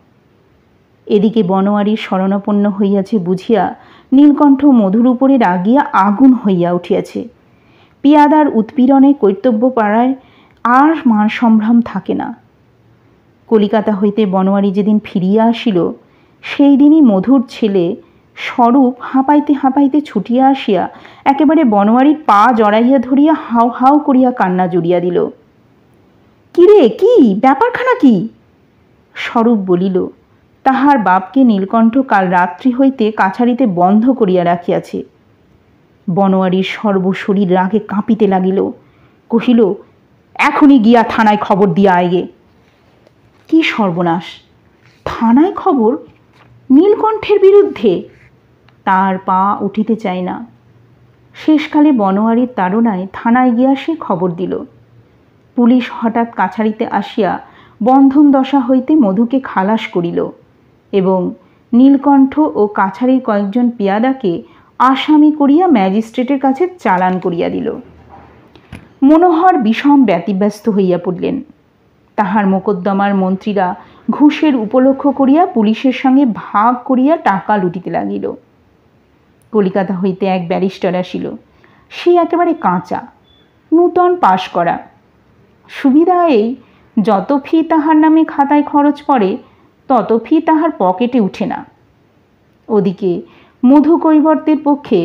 এদিকে বনোয়ারির শরণাপন্ন হইয়াছে বুঝিয়া নীলকণ্ঠ মধুর উপরে রাগিয়া আগুন হইয়া উঠিয়াছে। পিয়াদার উৎপীড়নে কর্তব্যপাড়ায় আর মান সম্ভ্রম থাকে না। কলিকাতা হইতে বনোয়ারি যেদিন ফিরিয়া আসিল, সেই দিনই মধুর ছেলে স্বরূপ হাঁপাইতে হাঁপাইতে ছুটিয়া আসিয়া একেবারে বনোয়ারির পা জড়াইয়া ধরিয়া হাউ হাউ করিয়া কান্না জুড়িয়া দিল। কিরে, কি ব্যাপারখানা কি? স্বরূপ বলিল, তাহার বাপকে নীলকণ্ঠ কাল রাত্রি হইতে কাছারিতে বন্ধ করিয়া রাখিয়াছে। বনোয়ারির সর্বশরীর রাগে কাঁপিতে লাগিল। কহিল, এখনই গিয়া থানায় খবর দিয়া আইগে। কি সর্বনাশ! থানায় খবর? নীলকণ্ঠের বিরুদ্ধে? তার পা উঠিতে চায় না। শেষকালে বনোয়ারির তাড়নায় থানায় গিয়া সে খবর দিল। পুলিশ হঠাৎ কাছারিতে আসিয়া বন্ধন দশা হইতে মধুকে খালাস করিল এবং নীলকণ্ঠ ও কাছারির কয়েকজন পিয়াদাকে আসামি করিয়া ম্যাজিস্ট্রেটের কাছে চালান করিয়া দিল। মনোহর বিষম ব্যতিব্যস্ত হইয়া পড়লেন। তাহার মোকদ্দমার মন্ত্রীরা ঘুষের উপলক্ষ করিয়া পুলিশের সঙ্গে ভাগ করিয়া টাকা লুটিতে লাগিল। কলিকাতা হইতে এক ব্যারিস্টার আসিল। সে একেবারে কাঁচা, নূতন পাশ করা। সুবিধা এই, যত ফি তাহার নামে খাতায় খরচ পড়ে তত ফি তাহার পকেটে উঠে না। ওদিকে মধু কৈবর্তের পক্ষে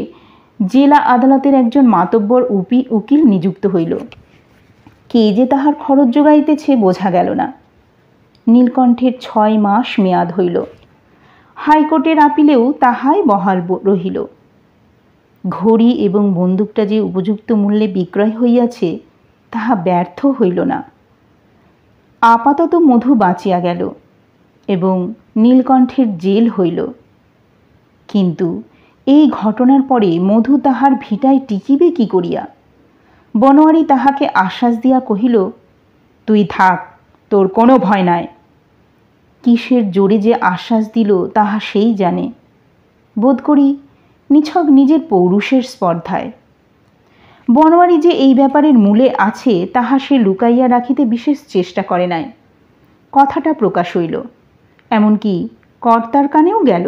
জেলা আদালতের একজন মাতব্বর উকিল নিযুক্ত হইল। কে যে তাহার খরচ যোগাইতেছে বোঝা গেল না। নীলকণ্ঠের 6 মাস মেয়াদ হইল। হাইকোর্টের আপিলেও তাহাই বহাল রহিল। ঘড়ি এবং বন্দুকটা যে উপযুক্ত মূল্যে বিক্রয় হইয়াছে তাহা ব্যর্থ হইল না। আপাতত মধু বাঁচিয়া গেল এবং নীলকণ্ঠের জেল হইল। কিন্তু এই ঘটনার পরে মধু তাহার ভিটায় টিকিবে কি করিয়া? বনোয়ারি তাহাকে আশ্বাস দিয়া কহিল, তুই থাক, তোর কোনো ভয় নাই। কিসের জোরে যে আশ্বাস দিল তাহা সেই জানে। বোধ করি নিছক নিজের পৌরুষের স্পর্ধায়। বনোয়ারি যে এই ব্যাপারের মূলে আছে তাহা সে লুকাইয়া রাখিতে বিশেষ চেষ্টা করে নাই। কথাটা প্রকাশ হইল। এমনকি কর্তার কানেও গেল।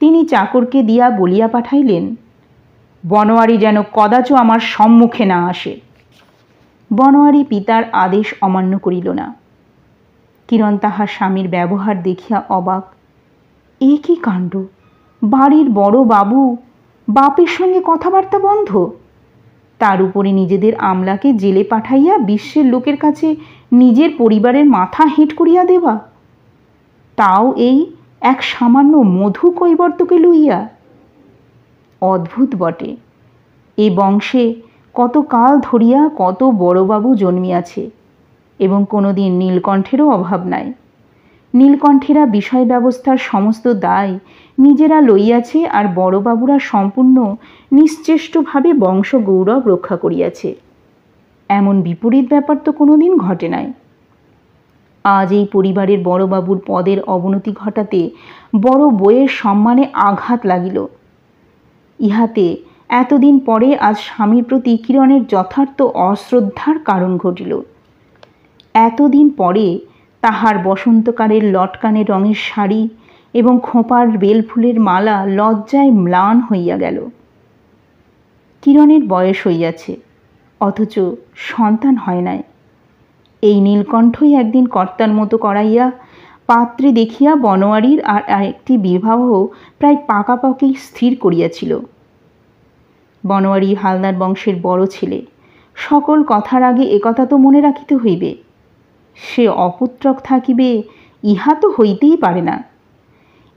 তিনি চাকরকে দিয়া বলিয়া পাঠাইলেন, বনোয়ারি যেন কদাচ আমার সম্মুখে না আসে। বনোয়ারি পিতার আদেশ অমান্য করিল না। কিরণ তাহার স্বামীর ব্যবহার দেখিয়া অবাক। এ কি কাণ্ড! বাড়ির বড় বাবু, বাপের সঙ্গে কথাবার্তা বন্ধ, তার উপরে নিজেদের আমলাকে জেলে পাঠাইয়া বিশ্বের লোকের কাছে নিজের পরিবারের মাথা হেঁট করিয়া দেওয়া, তাও এই এক সামান্য মধু কৈবর্তকে লইয়া। অদ্ভুত বটে, এ বংশে কত কাল ধরিয়া কত বড়বাবু জন্মিয়াছে এবং কোনোদিন নীলকণ্ঠেরও অভাব নাই। নীলকণ্ঠেরা বিষয় ব্যবস্থার সমস্ত দায় নিজেরা লইয়াছে, আর বড়বাবুরা সম্পূর্ণ নিশ্চেষ্টভাবে বংশ গৌরব রক্ষা করিয়াছে। এমন বিপরীত ব্যাপার তো কোনোদিন ঘটে নাই। আজ এই পরিবারের বড়বাবুর পদের অবনতি ঘটাতে বড় বউয়ের সম্মানে আঘাত লাগিল। ইহাতে এতদিন পরে আজ স্বামীর প্রতি কিরণের যথার্থ অশ্রদ্ধার কারণ ঘটিল। এতদিন পরে তাহার বসন্তকালের লটকানে রঙের শাড়ি এবং খোঁপার বেলফুলের মালা লজ্জায় ম্লান হইয়া গেল। কিরণের বয়স হইয়াছে, অথচ সন্তান হয় নাই। এই নীলকণ্ঠই একদিন কর্তার মতো করাইয়া পাত্রে দেখিয়া বনোয়ারির আর একটি বিবাহ প্রায় পাকাপাকি স্থির করিয়াছিল। বনোয়ারি হালদার বংশের বড় ছেলে, সকল কথার আগে একথা তো মনে রাখিতে হইবে, সে অপুত্রক থাকিবে ইহা তো হইতেই পারে না।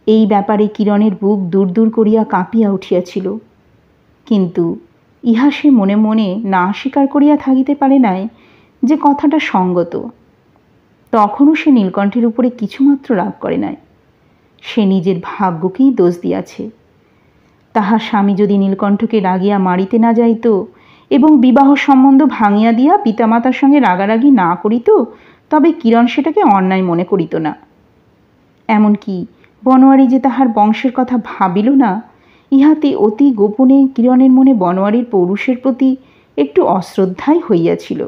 এই ব্যাপারে কিরণের বুক দূর দূর করিয়া কাঁপিয়া উঠিয়াছিল, কিন্তু ইহা সে মনে মনে না স্বীকার করিয়া থাকিতে পারে নাই যে কথাটা সঙ্গত। তখনও সে নীলকণ্ঠের উপরে কিছুমাত্র রাগ করে নাই, সে নিজের ভাগ্যকেই দোষ দিয়াছে। তাহার স্বামী যদি নীলকণ্ঠকে রাগিয়া মারিতে না যাইত এবং বিবাহ সম্বন্ধ ভাঙিয়া দিয়া পিতামাতার সঙ্গে রাগারাগি না করিত, তবে কিরণ সেটাকে অন্যায় মনে করিত না। এমনকি বনোয়ারি যে তাহার বংশের কথা ভাবিল না, ইহাতে অতি গোপনে কিরণের মনে বনোয়ারির পৌরুষের প্রতি একটু অশ্রদ্ধাই হইয়াছিল।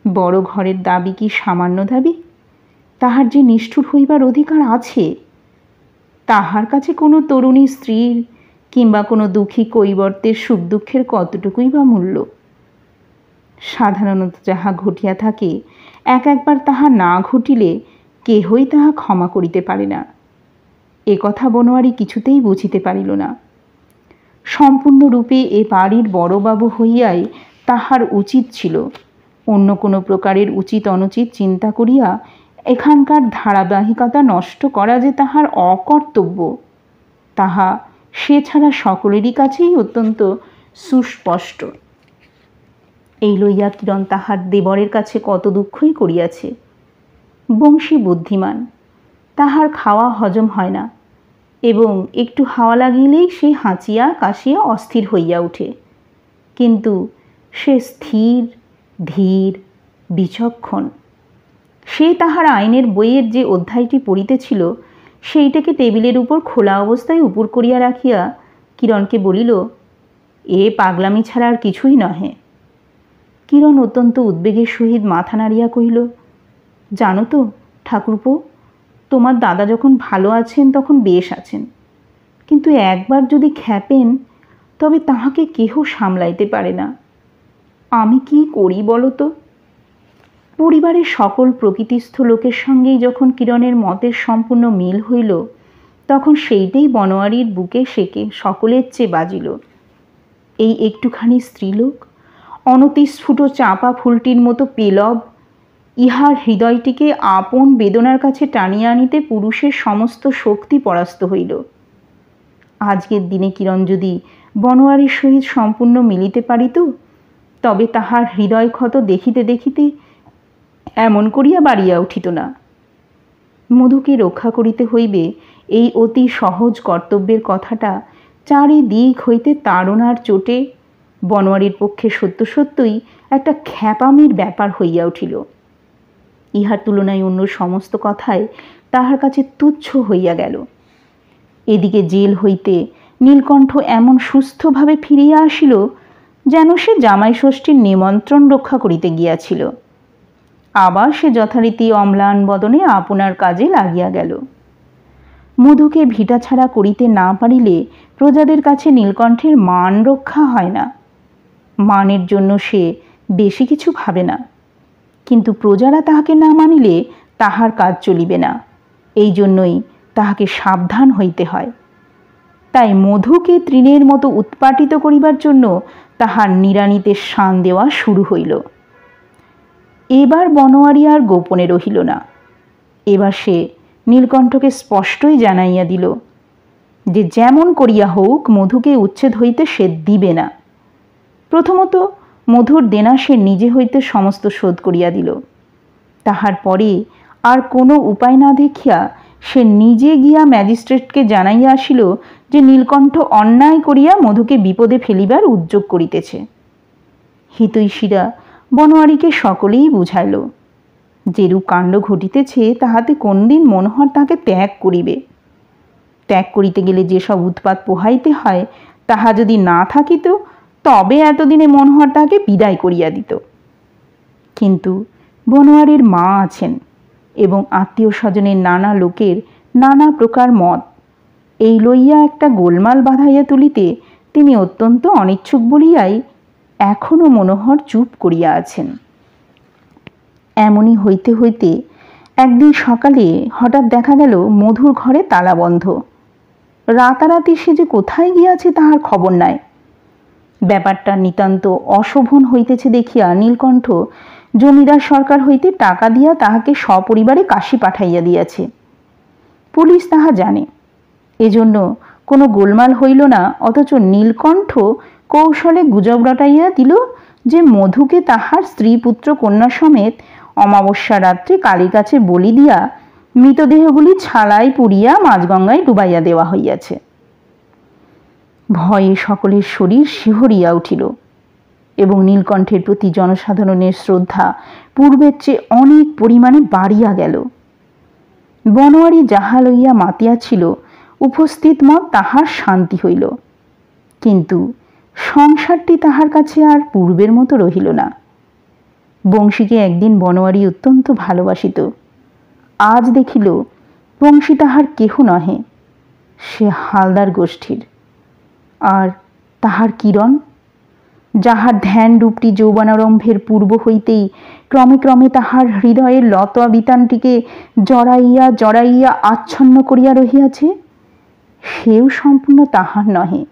বড় ঘরের দাবি কি সামান্য দাবি? তাহার যে নিষ্ঠুর হইবার অধিকার আছে, তাহার কাছে কোনো তরুণী স্ত্রীর কিংবা কোনো দুঃখী কৈবর্তের সুখ দুঃখের কতটুকুই বা মূল্য? সাধারণত যাহা ঘটিয়া থাকে, একবার তাহা না ঘটিলে কেহই তাহা ক্ষমা করিতে পারে না। এ কথা বনোয়ারি কিছুতেই বুঝিতে পারিল না। সম্পূর্ণরূপে এ বাড়ির বড়বাবু হইয়াই তাহার উচিত ছিল অন্য কোনো প্রকারের উচিত অনুচিত চিন্তা করিয়া এখানকার ধারাবাহিকতা নষ্ট করা যে তাহার অকর্তব্য, তাহা সে ছাড়া সকলেরই কাছেই অত্যন্ত সুস্পষ্ট। এই লইয়া কিরণ তাহার দেবরের কাছে কত দুঃখই করিয়াছে। বংশী বুদ্ধিমান, তাহার খাওয়া হজম হয় না এবং একটু হাওয়া লাগিলেই সে হাঁচিয়া কাশিয়া অস্থির হইয়া ওঠে, কিন্তু সে স্থির, ধীর, বিচক্ষণ। সে তাহার আইনের বইয়ের যে অধ্যায়টি পড়িতেছিল সেইটাকে টেবিলের উপর খোলা অবস্থায় উপর করিয়া রাখিয়া কিরণকে বলিল, এ পাগলামি ছাড়া আর কিছুই নহে। কিরণ অত্যন্ত উদ্বেগের সহিত মাথা নাড়িয়া কহিল, জানো তো ঠাকুরপো, তোমার দাদা যখন ভালো আছেন তখন বেশ আছেন, কিন্তু একবার যদি খ্যাপেন তবে তাহাকে কেহ সামলাইতে পারে না। আমি কি করি বলো তো? পরিবারের সকল প্রকৃতিস্থ লোকের সঙ্গেই যখন কিরণের মতের সম্পূর্ণ মিল হইল, তখন সেইটাই বনোয়ারির বুকে সেকে সকলের চেয়ে বাজিল। এই একটুখানি স্ত্রীলোক, অনতিস্ফুট চাঁপা ফুলটির মতো পেলব, ইহার হৃদয়টিকে আপন বেদনার কাছে টানিয়া আনিতে পুরুষের সমস্ত শক্তি পরাস্ত হইল। আজকের দিনে কিরণ যদি বনোয়ারির সহিত সম্পূর্ণ মিলিতে পারিত, তবে তাহার হৃদয় ক্ষত দেখিতে দেখিতে এমন করিয়া বাড়িয়া উঠিত না। মধুকে রক্ষা করিতে হইবে, এই অতি সহজ কর্তব্যের কথাটা চারিদিক হইতে তাড়নার চোটে বনোয়ারির পক্ষে সত্য সত্যই একটা খ্যাপামির ব্যাপার হইয়া উঠিল। ইহার তুলনায় অন্য সমস্ত কথাই তাহার কাছে তুচ্ছ হইয়া গেল। এদিকে জেল হইতে নীলকণ্ঠ এমন সুস্থভাবে ফিরিয়া আসিল যেন সে জামাই ষষ্ঠীর নিমন্ত্রণ রক্ষা করিতে গিয়াছিল। আবার সে যথারীতি অম্লান বদনে আপনার কাজে লাগিয়া গেল। মধুকে ভিটা ছাড়া করিতে না পারিলে প্রজাদের কাছে নীলকণ্ঠের মান রক্ষা হয় না। মানের জন্য সে বেশি কিছু ভাবে না, কিন্তু প্রজারা তাহাকে না মানিলে তাহার কাজ চলিবে না। এই জন্যই তাহাকে সাবধান হইতে হয়। তাই মধুকে তৃণের মতো উৎপাটিত করিবার জন্য তাহার নিড়ানিতে শান দেওয়া শুরু হইল। এবার বনোয়ারি আর গোপনে রহিল না। এবার সে নীলকণ্ঠকে স্পষ্টই জানাইয়া দিল যে যেমন করিয়া হোক মধুকে উচ্ছেদ হইতে সে দিবে না। প্রথমত মধুর দেনা সে নিজে হইতে সমস্ত শোধ করিয়া দিল। তাহার পরে আর কোনো উপায় না দেখিয়া সে নিজে গিয়া ম্যাজিস্ট্রেটকে জানাইয়া আসিল যে নীলকণ্ঠ অন্যায় করিয়া মধুকে বিপদে ফেলিবার উদ্যোগ করিতেছে। হিতৈষীরা বনোয়ারিকে সকলেই বুঝাইল, যেরূপ কাণ্ড ঘটিতেছে তাহাতে কোনদিন মনোহর তাহাকে ত্যাগ করিবে। ত্যাগ করিতে গেলে যেসব উৎপাত পোহাইতে হয় তাহা যদি না থাকিত তবে এতদিনে মনোহর তাহাকে বিদায় করিয়া দিত। কিন্তু বনোয়ারির মা আছেন এবং আত্মীয় স্বজনের নানা লোকের নানা প্রকার মত, এই লইয়া একটা গোলমাল বাঁধাইয়া তুলিতে তিনি অত্যন্ত অনিচ্ছুক বলিয়াই এখনও মনোহর চুপ করিয়া আছেন। এমনই হইতে হইতে একদিন সকালে হঠাৎ দেখা গেল মধুর ঘরে তালা বন্ধ। রাতারাতি সে যে কোথায় গিয়াছে তাহার খবর নাই। ব্যাপারটা নিতান্ত অশোভন হইতেছে দেখিয়া নীলকণ্ঠ জমিদার সরকার হইতে টাকা দিয়া তাহাকে সপরিবারে কাশী পাঠাইয়া দিয়াছে। পুলিশ তাহা জানে, এজন্য কোনো গোলমাল হইল না। অথচ নীলকণ্ঠ কৌশলে গুজব রটাইয়া দিল যে মধুকে তাহার স্ত্রী পুত্র কন্যা সমেত অমাবস্যা রাত্রে কালীর কাছে বলি দিয়া মৃতদেহগুলি ছালাই পুড়িয়া মাঝগঙ্গায় ডুবাইয়া দেওয়া হইয়াছে। ভয়ে সকলের শরীর শিহরিয়া উঠিল এবং নীলকণ্ঠের প্রতি জনসাধারণের শ্রদ্ধা পূর্বের চেয়ে অনেক পরিমাণে বাড়িয়া গেল। বনোয়ারি যাহা লইয়া মাতিয়া ছিল উপস্থিত মত তাহার শান্তি হইল, কিন্তু সংসারটি তাহার কাছে আর পূর্বের মতো রহিল না। বংশীকে একদিন বনোয়ারি অত্যন্ত ভালোবাসিত, আজ দেখিল বংশী তাহার কেহ নহে, সে হালদার গোষ্ঠীর। আর তাহার কিরণ, যাহার ধ্যান রূপটি যৌবনারম্ভের পূর্ব হইতেই ক্রমে ক্রমে তাহার হৃদয়ের লতা বিতানটিকে জড়াইয়া জড়াইয়া আচ্ছন্ন করিয়া রহিয়াছে, সেও সম্পূর্ণ তাহার নহে,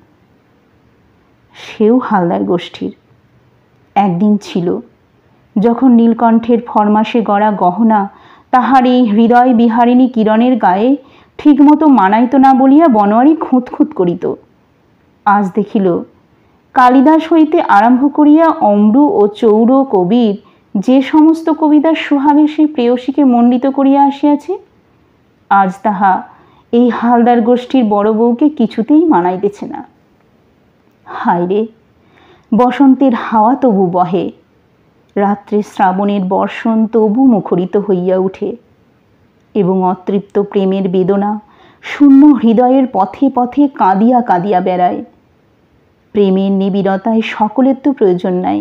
সেও হালদার গোষ্ঠীর। একদিন ছিল যখন নীলকণ্ঠের ফরমাসে গড়া গহনা তাহার এই হৃদয় বিহারিণী কিরণের গায়ে ঠিকমতো মানাইত না বলিয়া বনোয়ারি খুঁতখুঁত করিত। আজ দেখিল কালিদাস হইতে আরম্ভ করিয়া অম্রু ও চৌর কবির যে সমস্ত কবিতার সোহাগে সেই প্রেয়সীকে মণ্ডিত করিয়া আসিয়াছে, আজ তাহা এই হালদার গোষ্ঠীর বড় বউকে কিছুতেই মানাইতেছে না। হায় রে, বসন্তের হাওয়া তবু বহে, রাত্রে শ্রাবণের বর্ষণ তবু মুখরিত হইয়া উঠে এবং অতৃপ্ত প্রেমের বেদনা শূন্য হৃদয়ের পথে পথে কাঁদিয়া কাঁদিয়া বেড়ায়। প্রেমের নিবিড়তায় সকলের তো প্রয়োজন নাই।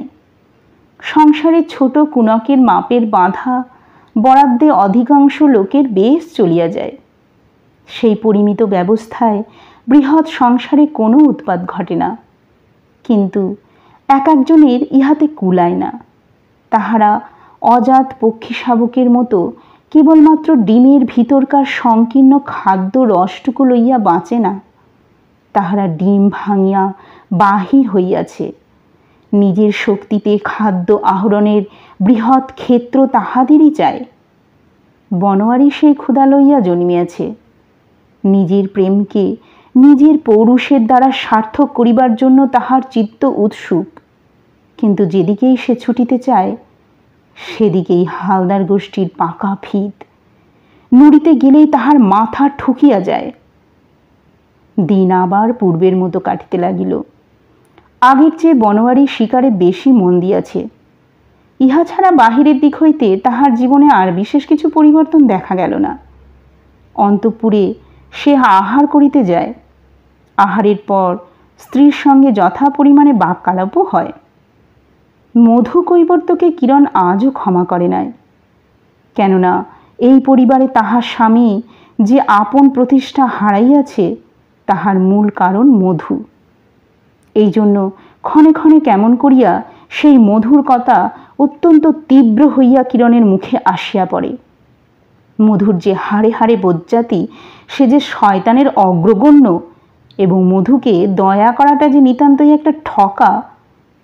সংসারের ছোট কুনকের মাপের বাঁধা বরাদ্দে অধিকাংশ লোকের বেশ চলিয়া যায়। সেই পরিমিত ব্যবস্থায় বৃহৎ সংসারে কোনো উৎপাত ঘটে না, কিন্তু এক একজনের ইহাতে কুলায় না। তাহারা অজাত পক্ষী শাবকের মতো কেবলমাত্র ডিমের ভিতরকার সংকীর্ণ খাদ্য রসটুকু লইয়া বাঁচে না, তাহারা ডিম ভাঙিয়া বাহির হইয়াছে। নিজের শক্তিতে খাদ্য আহরণের বৃহৎ ক্ষেত্র তাহাদেরই চায়। বনোয়ারি সেই ক্ষুধা লইয়া জন্মিয়াছে। নিজের প্রেমকে নিজের পৌরুষের দ্বারা সার্থক করিবার জন্য তাহার চিত্ত উৎসুক, কিন্তু যেদিকেই সে ছুটিতে চায় সেদিকেই হালদার গোষ্ঠীর পাকা ভিত, নুড়িতে গেলেই তাহার মাথা ঠুকিয়া যায়। দিন আবার পূর্বের মতো কাটিতে লাগিল। আগের চেয়ে বনোয়ারি শিকারে বেশি মন দিয়াছে। ইহা ছাড়া বাহিরের দিক হইতে তাহার জীবনে আর বিশেষ কিছু পরিবর্তন দেখা গেল না। অন্তঃপুরে সে আহার করিতে যায়, আহারের পর স্ত্রীর সঙ্গে যথা পরিমাণে বাক্যালাপও হয়। মধু কৈবর্তকে কিরণ আজও ক্ষমা করে নাই, কেননা এই পরিবারে তাহার স্বামী যে আপন প্রতিষ্ঠা হারাইয়াছে তাহার মূল কারণ মধু। এই জন্য ক্ষণে ক্ষণে কেমন করিয়া সেই মধুর কথা অত্যন্ত তীব্র হইয়া কিরণের মুখে আসিয়া পড়ে। মধুর যে হাড়ে হাড়ে বজ্জাতি, সে যে শয়তানের অগ্রগণ্য, এবং মধুকে দয়া করাটা যে নিতান্তই একটা ঠকা,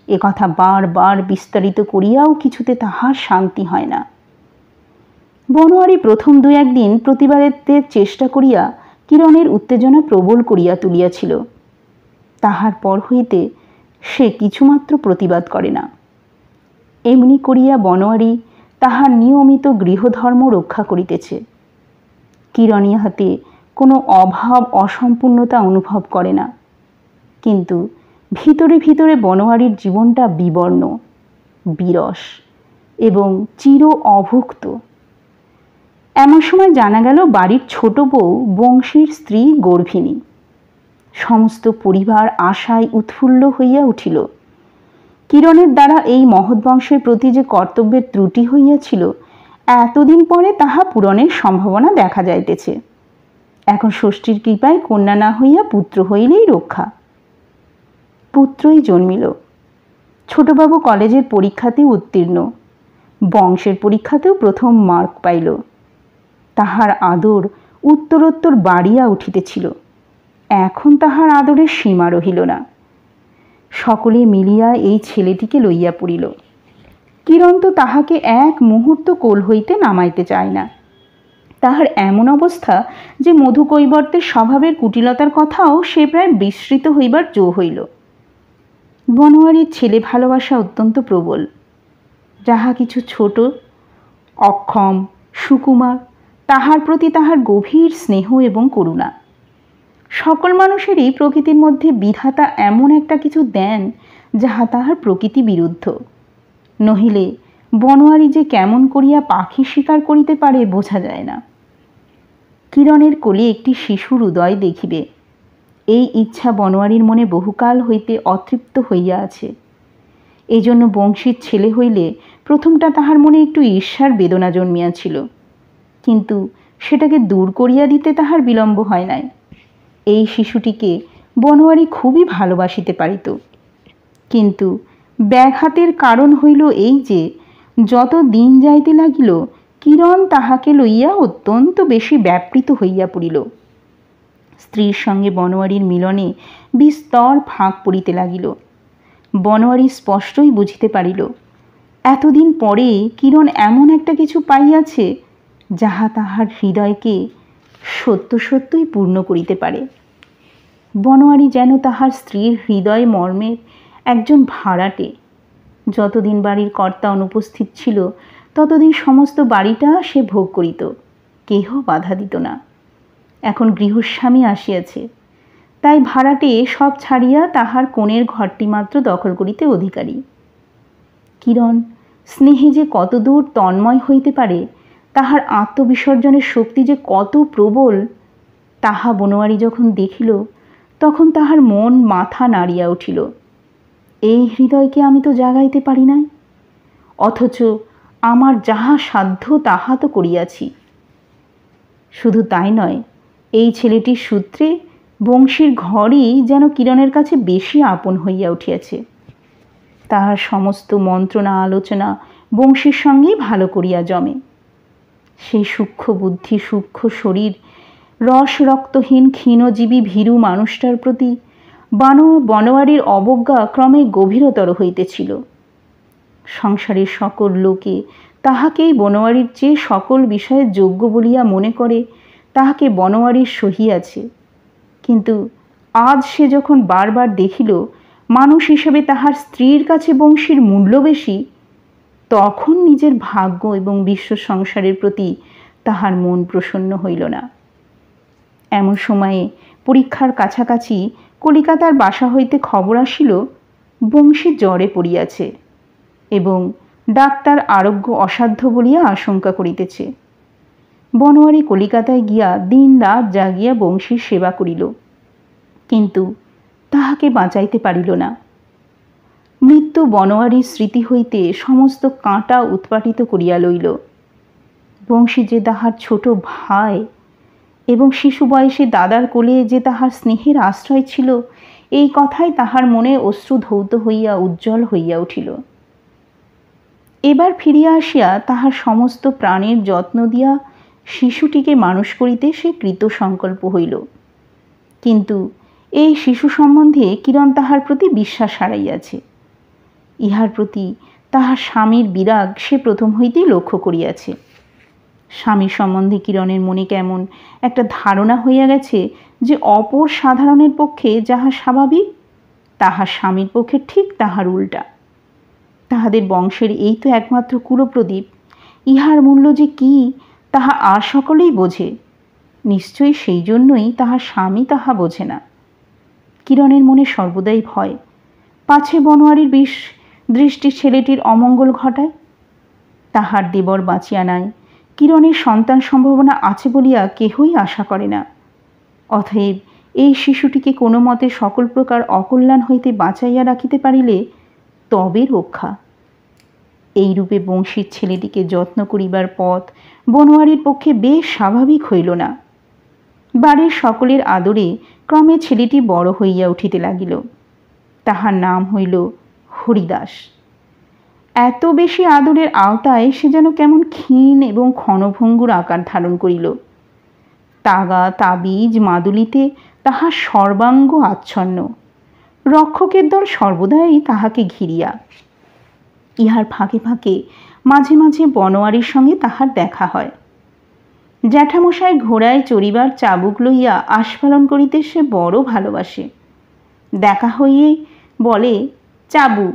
এ কথা বারবার বিস্তারিত করিয়াও কিছুতে তাহার শান্তি হয় না। বনোয়ারি প্রথম দু একদিন প্রতিবারের চেষ্টা করিয়া কিরণের উত্তেজনা প্রবল করিয়া তুলিয়াছিল। তাহার পর হইতে সে কিছুমাত্র প্রতিবাদ করে না। এমনি করিয়া বনোয়ারি তাহার নিয়মিত গৃহধর্ম রক্ষা করিতেছে। কিরণ ইহাতে কোনো অভাব অসম্পূর্ণতা অনুভব করে না, কিন্তু ভিতরে ভিতরে বনোয়ারির জীবনটা বিবর্ণ, বিরস এবং চির অভুক্ত। এমন সময় জানা গেল বাড়ির ছোট বউ বংশীর স্ত্রী গর্ভিণী। সমস্ত পরিবার আশায় উৎফুল্ল হইয়া উঠিল। কিরণের দ্বারা এই মহৎ বংশের প্রতি যে কর্তব্যের ত্রুটি হইয়াছিল, এতদিন পরে তাহা পূরণের সম্ভাবনা দেখা যাইতেছে। এখন ষষ্ঠীর কৃপায় কন্যা না হইয়া পুত্র হইলেই রক্ষা। পুত্রই জন্মিল। ছোটবাবু কলেজের পরীক্ষাতেও উত্তীর্ণ, বংশের পরীক্ষাতেও প্রথম মার্ক পাইল। তাহার আদর উত্তরোত্তর বাড়িয়া উঠিতেছিল। এখন তাহার আদরের সীমা রহিল না। সকলে মিলিয়া এই ছেলেটিকে লইয়া পড়িল। কিরণ তো তাহাকে এক মুহূর্ত কোল হইতে নামাইতে চায় না। তাহার এমন অবস্থা যে মধুকৈবর্তের স্বভাবের কুটিলতার কথাও সে প্রায় বিস্মৃত হইবার জো হইল। বনোয়ারির ছেলে ভালোবাসা অত্যন্ত প্রবল। যাহা কিছু ছোট, অক্ষম, সুকুমার, তাহার প্রতি তাহার গভীর স্নেহ এবং করুণা। সকল মানুষেরই প্রকৃতির মধ্যে বিধাতা এমন একটা কিছু দেন যাহা তাহার প্রকৃতি বিরুদ্ধ। নহিলে বনোয়ারি যে কেমন করিয়া পাখি শিকার করিতে পারে বোঝা যায় না। কিরণের কোলে একটি শিশুর উদয় দেখিবে, এই ইচ্ছা বনোয়ারির মনে বহুকাল হইতে অতৃপ্ত হইয়া আছে। এই জন্য বংশীর ছেলে হইলে প্রথমটা তাহার মনে একটু ঈর্ষার বেদনা জন্মিয়াছিল, কিন্তু সেটাকে দূর করিয়া দিতে তাহার বিলম্ব হয় নাই। এই শিশুটিকে বনোয়ারি খুবই ভালোবাসিতে পারিত, কিন্তু ব্যাঘাতের কারণ হইল এই যে যত দিন যাইতে লাগিল কিরণ তাহাকে লইয়া অত্যন্ত বেশি ব্যাপৃত হইয়া পড়িল। স্ত্রীর সঙ্গে বনোয়ারির মিলনে বিস্তর ফাঁক পড়িতে লাগিল। বনোয়ারি স্পষ্টই বুঝিতে পারিল, এতদিন পরে কিরণ এমন একটা কিছু পাইয়াছে যাহা তাহার হৃদয়কে সত্য সত্যই পূর্ণ করিতে পারে। বনোয়ারি যেন তাহার স্ত্রীর হৃদয় মর্মের একজন ভাড়াটে। যতদিন বাড়ির কর্তা অনুপস্থিত ছিল ততদিন সমস্ত বাড়িটা সে ভোগ করিত, কেহ বাধা দিত না। এখন গৃহস্বামী আসিয়াছে, তাই ভাড়াটে সব ছাড়িয়া তাহার কোণের ঘরটি মাত্র দখল করিতে অধিকারী। কিরণ স্নেহে যে কতদূর তন্ময় হইতে পারে, তাহার আত্মবিসর্জনের শক্তি যে কত প্রবল, তাহা বনোয়ারি যখন দেখিল তখন তাহার মন মাথা নাড়িয়া উঠিল। এই হৃদয়কে আমি তো জাগাইতে পারি নাই, অথচ আমার যাহা সাধ্য তাহা তো করিয়াছি। শুধু তাই নয়, এই ছেলেটির সূত্রে বংশীর ঘরই যেন কিরণের কাছে বেশি আপন হইয়া উঠিয়াছে। তাহার সমস্ত মন্ত্রণা আলোচনা বংশীর সঙ্গেই ভালো করিয়া জমে। সেই সূক্ষ্ম বুদ্ধি, সূক্ষ্ম শরীর, রস রক্তহীন ক্ষীণজীবী ভীরু মানুষটার প্রতি বনোয়ারির অবজ্ঞা ক্রমে গভীরতর হইতেছিল। সংসারের সকল লোকে তাহাকেই বনোয়ারির চেয়ে সকল বিষয়ে যোগ্য বলিয়া মনে করে, তাহাকে বনোয়ারির সহিয়াছে। কিন্তু আজ সে যখন বারবার দেখিল মানুষ হিসেবে তাহার স্ত্রীর কাছে বংশীর মূল্য বেশি, তখন নিজের ভাগ্য এবং বিশ্ব সংসারের প্রতি তাহার মন প্রসন্ন হইল না। এমন সময়ে পরীক্ষার কাছাকাছি কলিকাতার বাসা হইতে খবর আসিল বংশী জ্বরে পড়িয়াছে এবং ডাক্তার আরোগ্য অসাধ্য বলিয়া আশঙ্কা করিতেছে। বনোয়ারি কলিকাতায় গিয়া দিন রাত জাগিয়া বংশীর সেবা করিল, কিন্তু তাহাকে বাঁচাইতে পারিল না। মৃত্যু বনোয়ারির স্মৃতি হইতে সমস্ত কাঁটা উৎপাটিত করিয়া লইল। বংশী যে তাহার ছোট ভাই, এবং শিশু বয়সে দাদার কোলে যে তাহার স্নেহের আশ্রয় ছিল, এই কথাই তাহার মনে অশ্রু ধৌত হইয়া উজ্জ্বল হইয়া উঠিল। এবার ফিরিয়া আসিয়া তাহার সমস্ত প্রাণের যত্ন দিয়া শিশুটিকে মানুষ করিতে সে কৃত সংকল্প হইল। কিন্তু এই শিশু সম্বন্ধে কিরণ তাহার প্রতি বিশ্বাস হারাইয়াছে। ইহার প্রতি তাহার স্বামীর বিরাগ সে প্রথম হইতেই লক্ষ্য করিয়াছে। স্বামী সম্বন্ধে কিরণের মনে কেমন একটা ধারণা হইয়া গেছে যে অপর সাধারণের পক্ষে যাহা স্বাভাবিক, তাহার স্বামীর পক্ষে ঠিক তাহার উল্টা। তাহাদের বংশের এই তো একমাত্র কুলপ্রদীপ, ইহার মূল্য যে কি তাহা আর সকলেই বোঝে। নিশ্চয়ই সেই জন্যই তাহার স্বামী তাহা বোঝে না। কিরণের মনে সর্বদাই ভয়, পাছে বনোয়ারির দৃষ্টি ছেলেটির অমঙ্গল ঘটায়। তাহার দেবর বাঁচিয়া নাই, কিরণের সন্তান সম্ভাবনা আছে বলিয়া কেহই আশা করে না। অতএব এই শিশুটিকে কোনো মতে সকল প্রকার অকল্যাণ হইতে বাঁচাইয়া রাখিতে পারিলে তবে রক্ষা। এইরূপে বংশীর ছেলেটিকে যত্ন করিবার পথ বনোয়ারির পক্ষে বেশ স্বাভাবিক হইল না। বাড়ির সকলের আদরে ক্রমে ছেলেটি বড় হইয়া উঠিতে লাগিল। তাহার নাম হইল হরিদাস। এত বেশি আদরের আওতায় সে যেন কেমন ক্ষীণ এবং ক্ষণভঙ্গুর আকার ধারণ করিল। তাগা তাবিজ মাদুলিতে তাহার সর্বাঙ্গ আচ্ছন্ন। রক্ষকের দল সর্বদাই তাহাকে ঘিরিয়া। ইহার ফাঁকে ফাঁকে মাঝে মাঝে বনোয়ারির সঙ্গে তাহার দেখা হয়। জ্যাঠামশাই ঘোড়ায় চড়িবার চাবুক লইয়া আস্ফালন করিতে সে বড় ভালোবাসে। দেখা হইয়েই বলে, চাবু।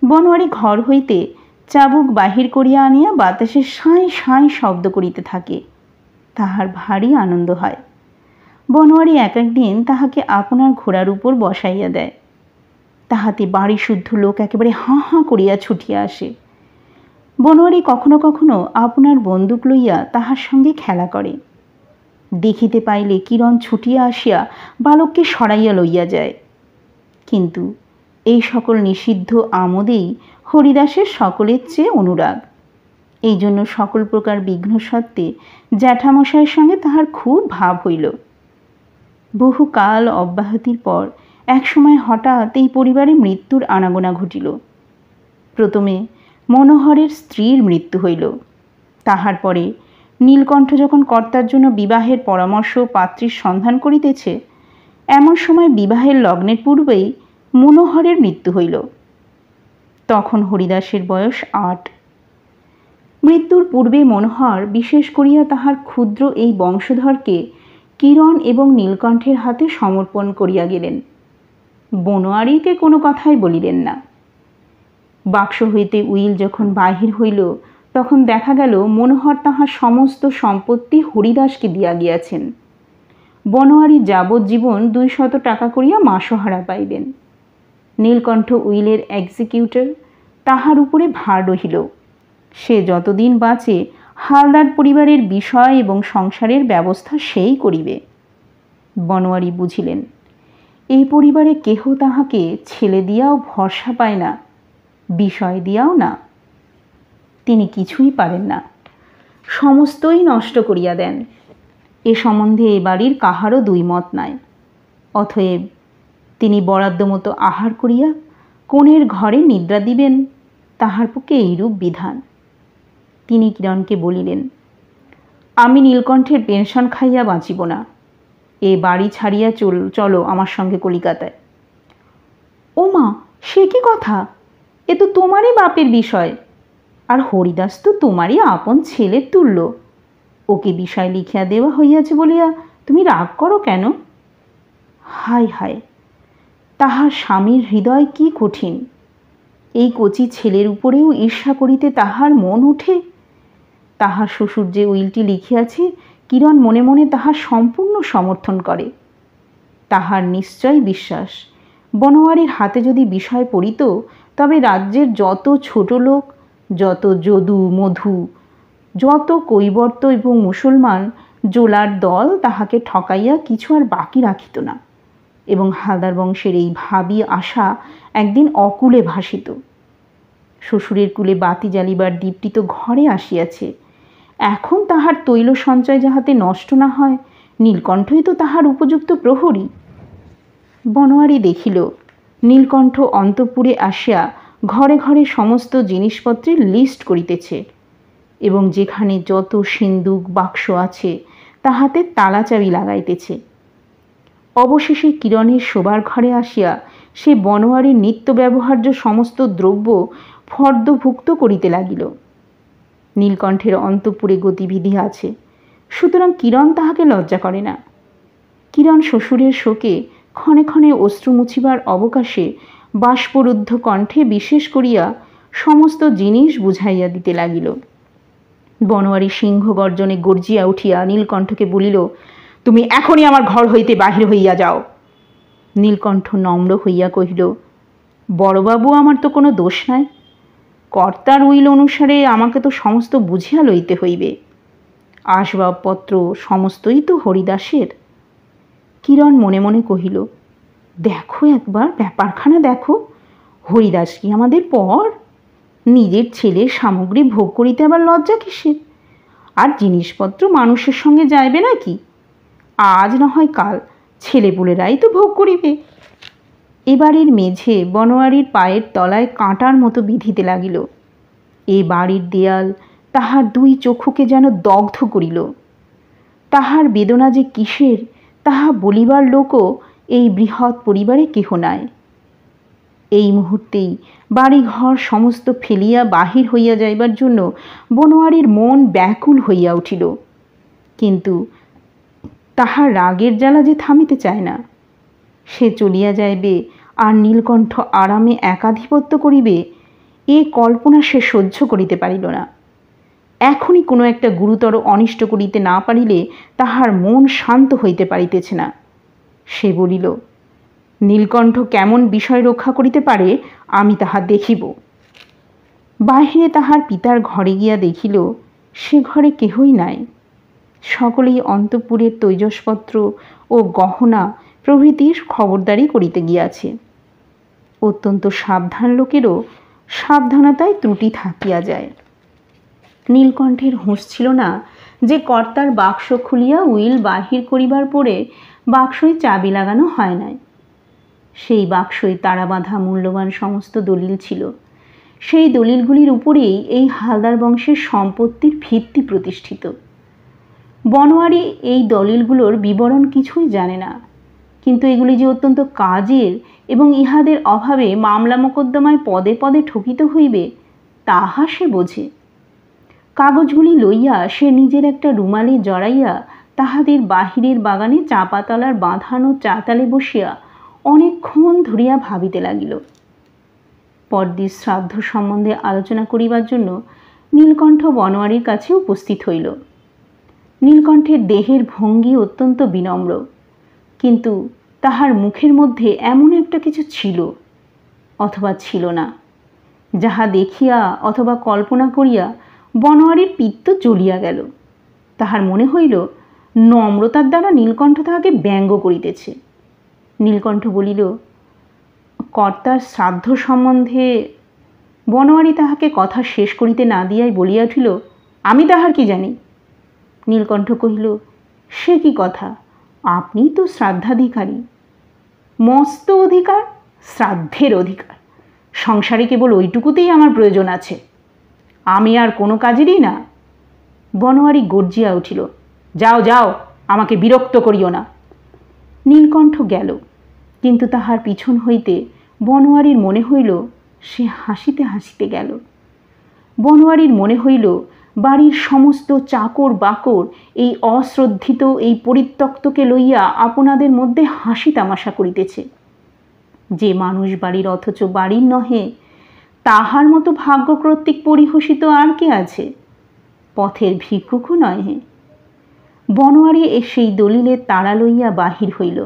বনোয়ারি ঘর হইতে চাবুক বাহির করিয়া আনিয়া বাতাসে সাঁই সাঁই শব্দ করিতে থাকে। তাহার ভারী আনন্দ হয়। বনোয়ারি এক একদিন তাহাকে আপনার ঘোড়ার উপর বসাইয়া দেয়। তাহাতে বাড়ি শুদ্ধ লোক একেবারে হাঁ হাঁ করিয়া ছুটিয়া আসে। বনোয়ারি কখনো কখনো আপনার বন্দুক লইয়া তাহার সঙ্গে খেলা করে। দেখিতে পাইলে কিরণ ছুটিয়া আসিয়া বালককে সরাইয়া লইয়া যায়। কিন্তু এই সকল নিষিদ্ধ আমোদেই হরিদাসের সকলের চেয়ে অনুরাগ। এই জন্য সকল প্রকার বিঘ্ন সত্ত্বে জ্যাঠামশাইয়ের সঙ্গে তাহার খুব ভাব হইল। বহুকাল অব্যাহতির পর একসময় হঠাৎ এই পরিবারে মৃত্যুর আনাগোনা ঘটিল। প্রথমে মনোহরের স্ত্রীর মৃত্যু হইল। তাহার পরে নীলকণ্ঠ যখন কর্তার জন্য বিবাহের পরামর্শ পাত্রীর সন্ধান করিতেছে, এমন সময় বিবাহের লগ্নের পূর্বেই মনোহরের মৃত্যু হইল। তখন হরিদাসের বয়স 8। মৃত্যুর পূর্বে মনোহর বিশেষ করিয়া তাহার ক্ষুদ্র এই বংশধরকে কিরণ এবং নীলকণ্ঠের হাতে সমর্পণ করিয়া গেলেন। বনোয়ারিকে কোনো কথাই বলিলেন না। বাক্স হইতে উইল যখন বাহির হইল, তখন দেখা গেল মনোহর তাহার সমস্ত সম্পত্তি হরিদাসকে দিয়া গিয়াছেন। বনোয়ারি যাবজ্জীবন 200 টাকা করিয়া মাসোহারা পাইবেন। নীলকণ্ঠ উইলের এক্সিকিউটর, তাহার উপরে ভার রহিল। সে যতদিন বাঁচে হালদার পরিবারের বিষয় এবং সংসারের ব্যবস্থা সেই করিবে। বনোয়ারি বুঝিলেন, এই পরিবারে কেহ তাহাকে ছেলে দিয়াও ভরসা পায় না, বিষয় দিয়াও না। তিনি কিছুই পারেন না, সমস্তই নষ্ট করিয়া দেন। এ সম্বন্ধে এ বাড়ির কাহারও দুই মত নাই। অতএব তিনি বরাদ্দ মতো আহার করিয়া কোণের ঘরে নিদ্রা দিবেন, তাহার পক্ষে এইরূপ বিধান। তিনি কিরণকে বলিলেন, আমি নীলকণ্ঠের পেনশন খাইয়া বাঁচিব না। এ বাড়ি ছাড়িয়া চলো আমার সঙ্গে কলিকাতায়। ও মা, সে কি কথা? এ তো তোমারই বাপের বিষয়, আর হরিদাস তো তোমারই আপন ছেলের তুল্য। ওকে বিষয় লিখিয়া দেওয়া হইয়াছে বলিয়া তুমি রাগ করো কেন? হায় হায়, তাহার স্বামীর হৃদয় কি কঠিন! এই কচি ছেলের উপরেও ঈর্ষা করিতে তাহার মন ওঠে। তাহার শ্বশুর যে উইলটি লিখিয়াছে, কিরণ মনে মনে তাহার সম্পূর্ণ সমর্থন করে। তাহার নিশ্চয় বিশ্বাস, বনোয়ারির হাতে যদি বিষয় পড়িত, তবে রাজ্যের যত ছোট লোক, যত যদু মধু, যত কৈবর্ত এবং মুসলমান জোলার দল তাহাকে ঠকাইয়া কিছু আর বাকি রাখিত না, এবং হালদার বংশের এই ভাবী আশা একদিন অকুলে ভাসিত। শ্বশুরের কুলে বাতি জ্বালিবার দীপটি তো ঘরে আসিয়াছে। এখন তাহার তৈল সঞ্চয় যাহাতে নষ্ট না হয়, নীলকণ্ঠই তো তাহার উপযুক্ত প্রহরী। বনোয়ারি দেখিল নীলকণ্ঠ অন্তঃপুরে আসিয়া ঘরে ঘরে সমস্ত জিনিসপত্রের লিস্ট করিতেছে এবং যেখানে যত সিন্দুক বাক্স আছে তাহাতে তালাচাবি লাগাইতেছে। অবশেষে কিরণের শোবার ঘরে আসিয়া সে বনোয়ারির নিত্য ব্যবহার্য সমস্ত দ্রব্য ফর্দভুক্ত করিতে লাগিল। নীলকণ্ঠের অন্তঃপুরে গতিবিধি আছে, সুতরাং কিরণ তাহাকে লজ্জা করে না। কিরণ শ্বশুরের শোকে ক্ষণে ক্ষণে অশ্রু মুছিবার অবকাশে বাষ্পরুদ্ধ কণ্ঠে বিশেষ করিয়া সমস্ত জিনিস বুঝাইয়া দিতে লাগিল। বনোয়ারি সিংহ গর্জনে গর্জিয়া উঠিয়া নীলকণ্ঠকে বলিল, তুমি এখনই আমার ঘর হইতে বাহির হইয়া যাও। নীলকণ্ঠ নম্র হইয়া কহিল, বড়বাবু, আমার তো কোনো দোষ নাই। কর্তার উইল অনুসারে আমাকে তো সমস্ত বুঝিয়া লইতে হইবে। আসবাবপত্র সমস্তই তো হরিদাসের। কিরণ মনে মনে কহিল, দেখো একবার ব্যাপারখানা দেখো, হরিদাস কি আমাদের পর? নিজের ছেলের সামগ্রী ভোগ করিতে আবার লজ্জা কিসের? আর জিনিসপত্র মানুষের সঙ্গে যাইবে নাকি? আজ না হয় কাল ছেলেপুলেরাই তো ভোগ করিবে। এবাড়ির মেঝে বনোয়ারির পায়ের তলায় কাঁটার মতো বিঁধিতে লাগিল। এ বাড়ির দেয়াল তাহার দুই চক্ষুকে যেন দগ্ধ করিল। তাহার বেদনা যে কিসের তাহা বলিবার লোকও এই বৃহৎ পরিবারে কেহ নাই। এই মুহূর্তেই বাড়িঘর সমস্ত ফেলিয়া বাহির হইয়া যাইবার জন্য বনোয়ারির মন ব্যাকুল হইয়া উঠিল, কিন্তু তাহার রাগের জ্বালা যে থামিতে চায় না। সে চলিয়া যাইবে আর নীলকণ্ঠ আরামে একাধিপত্য করিবে, এ কল্পনা সে সহ্য করিতে পারিল না। এখনই কোনো একটা গুরুতর অনিষ্ট করিতে না পারিলে তাহার মন শান্ত হইতে পারিতেছে না। সে বলিল, নীলকণ্ঠ কেমন বিষয় রক্ষা করিতে পারে আমি তাহা দেখিব। বাহিরে তাহার পিতার ঘরে গিয়া দেখিল সে ঘরে কেহই নাই। সকলেই অন্তঃপুরের তৈজসপত্র ও গহনা প্রভৃতির খবরদারি করিতে গিয়াছে। অত্যন্ত সাবধান লোকেরও সাবধানতায় ত্রুটি থাকিয়া যায়। নীলকণ্ঠের হুঁশ ছিল না যে কর্তার বাক্স খুলিয়া উইল বাহির করিবার পরে বাক্সই চাবি লাগানো হয় নাই। সেই বাক্সই তারা বাঁধা মূল্যবান সমস্ত দলিল ছিল। সেই দলিলগুলির উপরেই এই হালদার বংশের সম্পত্তির ভিত্তি প্রতিষ্ঠিত। বনোয়ারি এই দলিলগুলোর বিবরণ কিছুই জানে না, কিন্তু এগুলি যে অত্যন্ত কাজের এবং ইহাদের অভাবে মামলা মোকদ্দমায় পদে পদে ঠকিত হইবে তাহা সে বোঝে। কাগজগুলি লইয়া সে নিজের একটা রুমালে জড়াইয়া তাহাদের বাহিরের বাগানে চাঁপাতলার বাঁধানো চাতালে বসিয়া অনেকক্ষণ ধরিয়া ভাবিতে লাগিল। পরদিন শ্রাদ্ধ সম্বন্ধে আলোচনা করিবার জন্য নীলকণ্ঠ বনোয়ারির কাছে উপস্থিত হইল। নীলকণ্ঠের দেহের ভঙ্গি অত্যন্ত বিনম্র, কিন্তু তাহার মুখের মধ্যে এমন একটা কিছু ছিল অথবা ছিল না, যাহা দেখিয়া অথবা কল্পনা করিয়া বনোয়ারির পিত্ত জ্বলিয়া গেল। তাহার মনে হইল নম্রতার দ্বারা নীলকণ্ঠ তাহাকে ব্যঙ্গ করিতেছে। নীলকণ্ঠ বলিল, কর্তার শ্রাদ্ধ সম্বন্ধে। বনোয়ারি তাহাকে কথা শেষ করিতে না দিয়াই বলিয়া উঠিল, আমি তাহার কি জানি? নীলকণ্ঠ কহিল, সে কি কথা, আপনি তো শ্রাদ্ধাধিকারী। মস্ত অধিকার, শ্রাদ্ধের অধিকার। সংসারে কেবল ওইটুকুতেই আমার প্রয়োজন আছে, আমি আর কোনো কাজেরই না। বনোয়ারি গর্জিয়া উঠিল, যাও যাও, আমাকে বিরক্ত করিও না। নীলকণ্ঠ গেল, কিন্তু তাহার পিছন হইতে বনোয়ারির মনে হইল সে হাসিতে হাসিতে গেল। বনোয়ারির মনে হইল বাড়ির সমস্ত চাকর বাকর এই অশ্রদ্ধিত এই পরিত্যক্তকে লইয়া আপনাদের মধ্যে হাসি তামাশা করিতেছে। যে মানুষ বাড়ির অথচ বাড়ির নহে, তাহার মতো ভাগ্য কর্তৃক পরিহসিত আর কে আছে? পথের ভিক্ষুকও নহে। বনোয়ারি সেই দলিলের তাড়া লইয়া বাহির হইল।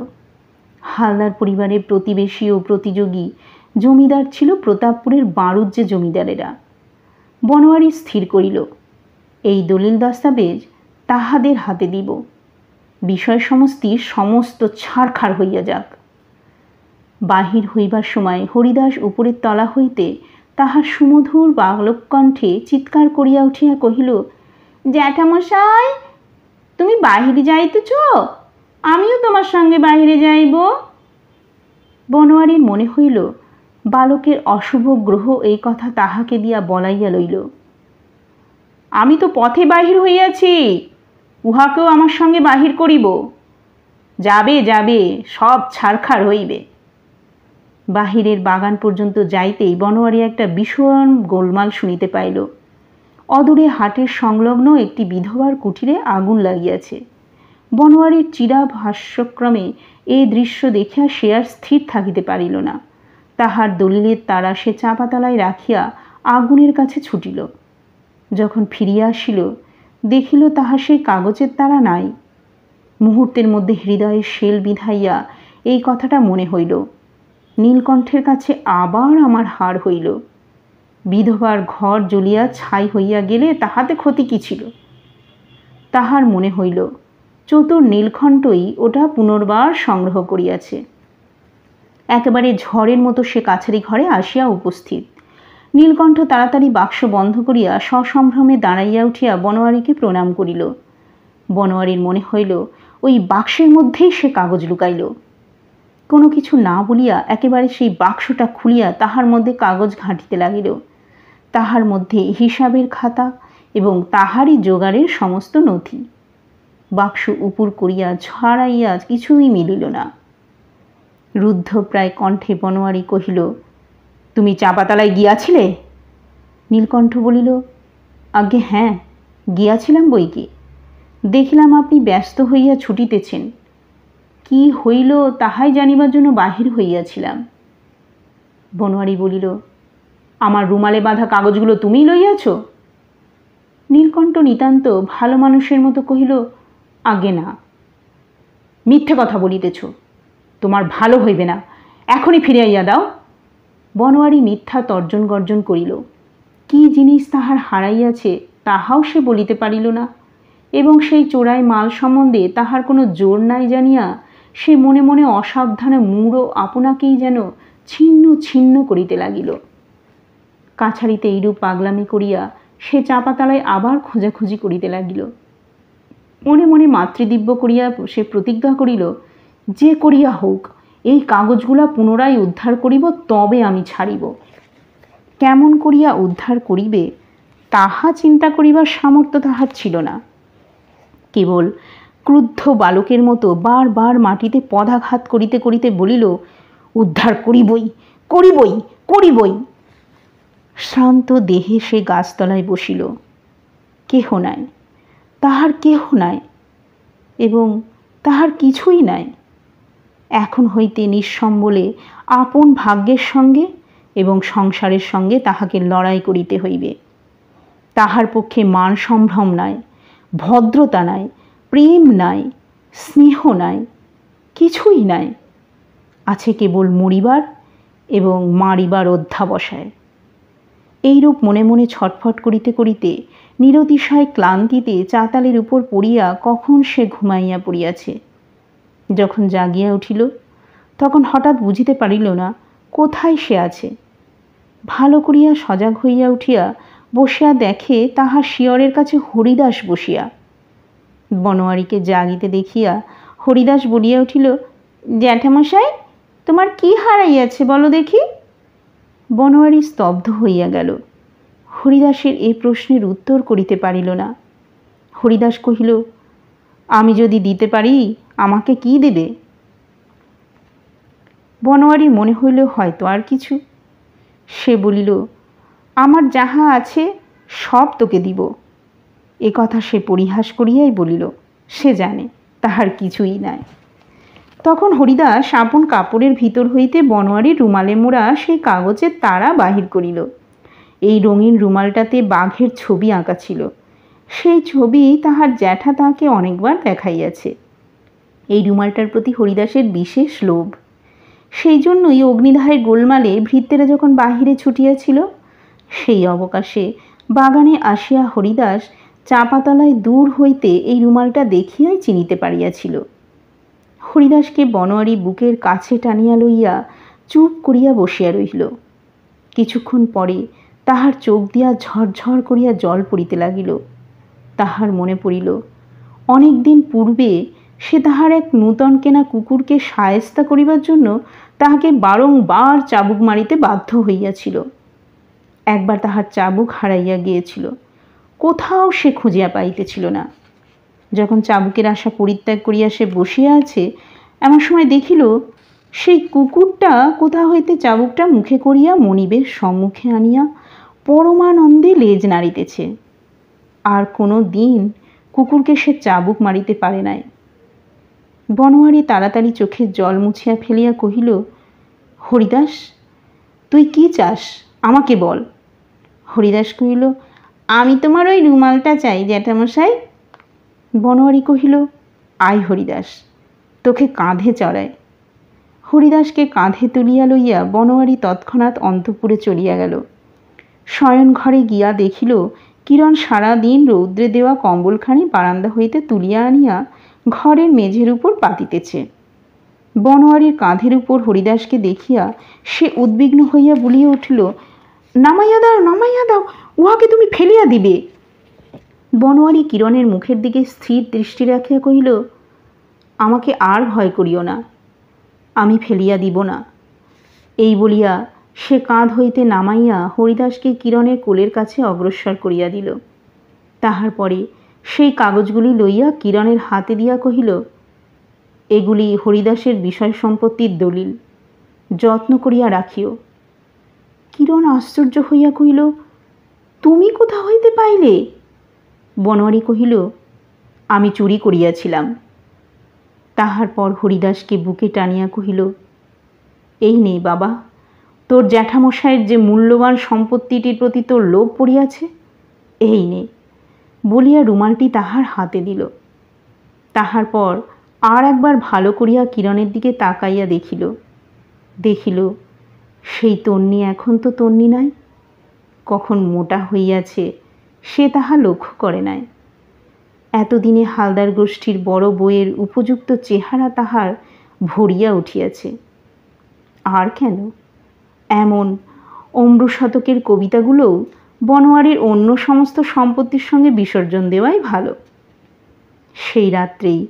হালদার পরিবারের প্রতিবেশী ও প্রতিযোগী জমিদার ছিল প্রতাপপুরের বাড়ুজ্যে জমিদারেরা। বনোয়ারি স্থির করিল, এই দলিল দস্তাবেজ তাহাদের হাতে দিব, বিষয় সমস্ত ছাড়খাড় হইয়া যাক। বাহির হইবার সময় হরিদাস উপরের তলা হইতে তাহার সুমধুর বালক কণ্ঠে চিৎকার করিয়া উঠিয়া কহিল, জ্যাঠামশাই, তুমি বাহিরে যাইতেছ? আমিও তোমার সঙ্গে বাহিরে যাইব। বনোয়ারির মনে হইল বালকের অশুভ গ্রহ এই কথা তাহাকে দিয়া বলাইয়া লইল। আমি তো পথে বাহির হইয়াছি, উহাকেও আমার সঙ্গে বাহির করিব। যাবে যাবে, সব ছারখার হইবে। বাহিরের বাগান পর্যন্ত যাইতেই বনোয়ারি একটা ভীষণ গোলমাল শুনিতে পাইল। অদূরে হাটের সংলগ্ন একটি বিধবার কুটিরে আগুন লাগিয়াছে। বনোয়ারির চিরাভাষ্যক্রমে এই দৃশ্য দেখিয়া সে আর স্থির থাকিতে পারিল না। তাহার দলিলের তারা সে চাপাতলায় রাখিয়া আগুনের কাছে ছুটিল। যখন ফিরিয়া আসিল, দেখিল তাহার সেই কাগজের তারা নাই। মুহূর্তের মধ্যে হৃদয়ে শেল বিধাইয়া এই কথাটা মনে হইল। নীলকণ্ঠের কাছে আবার আমার হার হইল। বিধবার ঘর জ্বলিয়া ছাই হইয়া গেলে তাহাতে ক্ষতি কি ছিল? তাহার মনে হইল চতুর নীলকণ্ঠই ওটা পুনর্বার সংগ্রহ করিয়াছে। একেবারে ঝড়ের মতো সে কাছারি ঘরে আসিয়া উপস্থিত। নীলকণ্ঠ তাড়াতাড়ি বাক্স বন্ধ করিয়া সসম্ভ্রমে দাঁড়াইয়া উঠিয়া বনোয়ারিকে প্রণাম করিল। বনোয়ারির মনে হইল ওই বাক্সের মধ্যেই সে কাগজ লুকাইল। কোনো কিছু না বলিয়া একেবারে সেই বাক্সটা খুলিয়া তাহার মধ্যে কাগজ ঘাঁটিতে লাগিল। তাহার মধ্যে হিসাবের খাতা এবং তাহারই জোগাড়ের সমস্ত নথি। বাক্স উপুর করিয়া ঝাড়াইয়া কিছুই মিলিল না। রুদ্ধ প্রায় কণ্ঠে বনোয়ারি কহিল, তুমি চাপাতলায় গিয়াছিলে? নীলকণ্ঠ বলিল, আজ্ঞে হ্যাঁ, গিয়াছিলাম বইকি। দেখিলাম আপনি ব্যস্ত হইয়া ছুটিতেছেন। কি হইল তাহাই জানিবার জন্য বাহির হইয়াছিলাম। বনোয়ারি বলিল, আমার রুমালে বাঁধা কাগজগুলো তুমিই লইয়াছ? নীলকণ্ঠ নিতান্ত ভালো মানুষের মতো কহিল, আগে না। মিথ্যে কথা বলিতেছ, তোমার ভালো হইবে না, এখনই ফিরাইয়া দাও। বনোয়ারি মিথ্যা তর্জন গর্জন করিল। কি জিনিস তাহার হারাইয়াছে তাহাও সে বলিতে পারিল না, এবং সেই চোরাই মাল সম্বন্ধে তাহার কোনো জোর নাই জানিয়া সে মনে মনে অসাবধানে মূঢ় আপনাকেই যেন ছিন্ন ছিন্ন করিতে লাগিল। কাছারিতে এইরূপ পাগলামি করিয়া সে চাপাতলায় আবার খোঁজাখুঁজি করিতে লাগিল। মনে মনে মাতৃদিব্য করিয়া সে প্রতিজ্ঞা করিল, যে করিয়া হোক এই কাগজগুলা পুনরায় উদ্ধার করিব, তবে আমি ছাড়িব। কেমন করিয়া উদ্ধার করিবে তাহা চিন্তা করিবার সামর্থ্য তাহার ছিল না। কেবল ক্রুদ্ধ বালকের মতো বারবার মাটিতে পদাঘাত করিতে করিতে বলিল, উদ্ধার করিবই করিবই করিবই। শ্রান্ত দেহে সে গাছতলায় বসিল। কেহ নাই, তাহার কেহ নাই, এবং তাহার কিছুই নাই। এখন হইতে নিঃসম্বলে আপন ভাগ্যের সঙ্গে এবং সংসারের সঙ্গে তাহাকে লড়াই করিতে হইবে। তাহার পক্ষে মান সম্ভ্রম নাই, ভদ্রতা নাই, প্রেম নাই, স্নেহ নাই, কিছুই নাই। আছে কেবল মরিবার এবং মারিবার অধ্যাবসায়। এইরূপ মনে মনে ছটফট করিতে করিতে নিরতিশয় ক্লান্তিতে চাতালের উপর পড়িয়া কখন সে ঘুমাইয়া পড়িয়াছে। যখন জাগিয়া উঠিল তখন হঠাৎ বুঝিতে পারিল না কোথায় সে আছে। ভালো করিয়া সজাগ হইয়া উঠিয়া বসিয়া দেখে তাহার শিয়রের কাছে হরিদাস বসিয়া। বনোয়ারিকে জাগিতে দেখিয়া হরিদাস বলিয়া উঠিল, জ্যাঠামশাই, তোমার কি হারাইয়াছে বলো দেখি। বনোয়ারি স্তব্ধ হইয়া গেল। হরিদাসের এই প্রশ্নের উত্তর করিতে পারিল না। হরিদাস কহিল, আমি যদি দিতে পারি আমাকে কি দেবে? বনোয়ারির মনে হইল হয়তো আর কিছু। সে বলিল, আমার যাহা আছে সব তোকে দিব। এ কথা সে পরিহাস করিয়াই বলিল, সে জানে তাহার কিছুই নাই। তখন হরিদাস আপন কাপড়ের ভিতর হইতে বনোয়ারির রুমালে মোড়া সেই কাগজের তারা বাহির করিল। এই রঙিন রুমালটাতে বাঘের ছবি আঁকা ছিল। সেই ছবি তাহার জ্যাঠা তাহাকে অনেকবার দেখাইয়াছে। এই রুমালটার প্রতি হরিদাসের বিশেষ লোভ। সেই জন্যই অগ্নিদাহের গোলমালে ভৃত্যেরা যখন বাহিরে ছুটিয়াছিল, সেই অবকাশে বাগানে আসিয়া হরিদাস চাপাতলায় দূর হইতে এই রুমালটা দেখিয়াই চিনিতে পারিয়াছিল। হরিদাসকে বনোয়ারি বুকের কাছে টানিয়া লইয়া চুপ করিয়া বসিয়া রহিল। কিছুক্ষণ পরে তাহার চোখ দিয়া ঝরঝর করিয়া জল পড়িতে লাগিল। তাহার মনে পড়িল অনেক দিন পূর্বে সে তাহার এক নূতন কেনা কুকুরকে শায়েস্তা করিবার জন্য তাহাকে বারংবার চাবুক মারিতে বাধ্য হইয়াছিল। একবার তাহার চাবুক হারাইয়া গিয়েছিল, কোথাও সে খুঁজিয়া পাইতেছিল না। যখন চাবুকের আশা পরিত্যাগ করিয়া সে বসিয়া আছে, এমন সময় দেখিল সেই কুকুরটা কোথা হইতে চাবুকটা মুখে করিয়া মনিবের সম্মুখে আনিয়া পরমানন্দে লেজ নাড়িতেছে। আর কোনো দিন কুকুরকে সে চাবুক মারিতে পারে নাই। বনোয়ারি তাড়াতাড়ি চোখের জল মুছিয়া ফেলিয়া কহিল, হরিদাস, তুই কি চাস আমাকে বল। হরিদাস কহিল, আমি তোমার ওই রুমালটা চাই জ্যাঠামশাই। বনোয়ারি কহিল, আয় হরিদাস, তোকে কাঁধে চড়ায়। হরিদাসকে কাঁধে তুলিয়া লইয়া বনোয়ারি তৎক্ষণাৎ অন্তঃপুরে চলিয়া গেল। শয়ন ঘরে গিয়া দেখিল কিরণ সারা দিন রৌদ্রে দেওয়া কম্বলখানি বারান্দা হইতে তুলিয়া আনিয়া ঘরের মেঝের উপর পাতিতেছে। বনোয়ারির কাঁধের উপর হরিদাসকে দেখিয়া সে উদ্বিগ্ন হইয়া বলিয়া উঠিল, নামাইয়া দাও, নামাইয়া দাও, উহাকে তুমি ফেলিয়া দিবে। বনোয়ারি কিরণের মুখের দিকে স্থির দৃষ্টি রাখিয়া কহিল, আমাকে আর ভয় করিও না, আমি ফেলিয়া দিব না। এই বলিয়া সে কাঁধ হইতে নামাইয়া হরিদাসকে কিরণের কোলের কাছে অগ্রসর করিয়া দিল। তাহার পরে সেই কাগজগুলি লইয়া কিরণের হাতে দিয়া কহিল, এগুলি হরিদাসের বিষয় সম্পত্তির দলিল, যত্ন করিয়া রাখিও। কিরণ আশ্চর্য হইয়া কহিল, তুমি কোথা হইতে পাইলে? বনোয়ারি কহিল, আমি চুরি করিয়াছিলাম। তাহার পর হরিদাসকে বুকে টানিয়া কহিল, এই নে বাবা, তোর জ্যাঠামশাইয়ের যে মূল্যবান সম্পত্তিটির প্রতি তোর লোভ পড়িয়াছে, এই নে, বলিয়া রুমালটি তাহার হাতে দিল। তাহার পর আর একবার ভালো করিয়া কিরণের দিকে তাকাইয়া দেখিল সেই তন্নি এখন তো তন্নি নাই, কখন মোটা হইয়াছে সে তাহা লক্ষ্য করে নাই। এতদিনে হালদার গোষ্ঠীর বড় বউয়ের উপযুক্ত চেহারা তাহার ভরিয়া উঠিয়াছে। আর কেন, এমন অমৃশতকের কবিতাগুলোও বনোয়ারির অন্য সমস্ত সম্পত্তির সঙ্গে বিসর্জন দেওয়াই ভালো। সেই রাত্রেই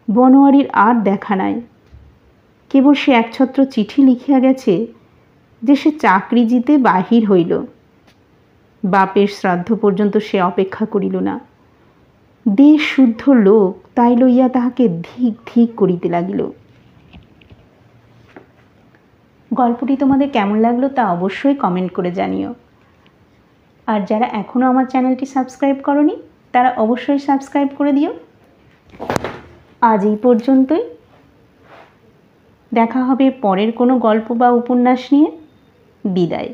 বনোয়ারির আর দেখা নাই। কেবল সে একছত্র চিঠি লিখিয়া গেছে যে সে চাকরিজিতে বাহির হইল। বাপের শ্রাদ্ধ পর্যন্ত সে অপেক্ষা করিল না। দেশ শুদ্ধ লোক তাই লইয়া তাহাকে ধিক ধিক করিতে লাগিল। গল্পটি তোমাদের কেমন লাগলো তা অবশ্যই কমেন্ট করে জানিও। আর যারা এখনও আমার চ্যানেলটি সাবস্ক্রাইব করনি তারা অবশ্যই সাবস্ক্রাইব করে দিও। আজ এই পর্যন্তই, দেখা হবে পরের কোনো গল্প বা উপন্যাস নিয়ে। বিদায়।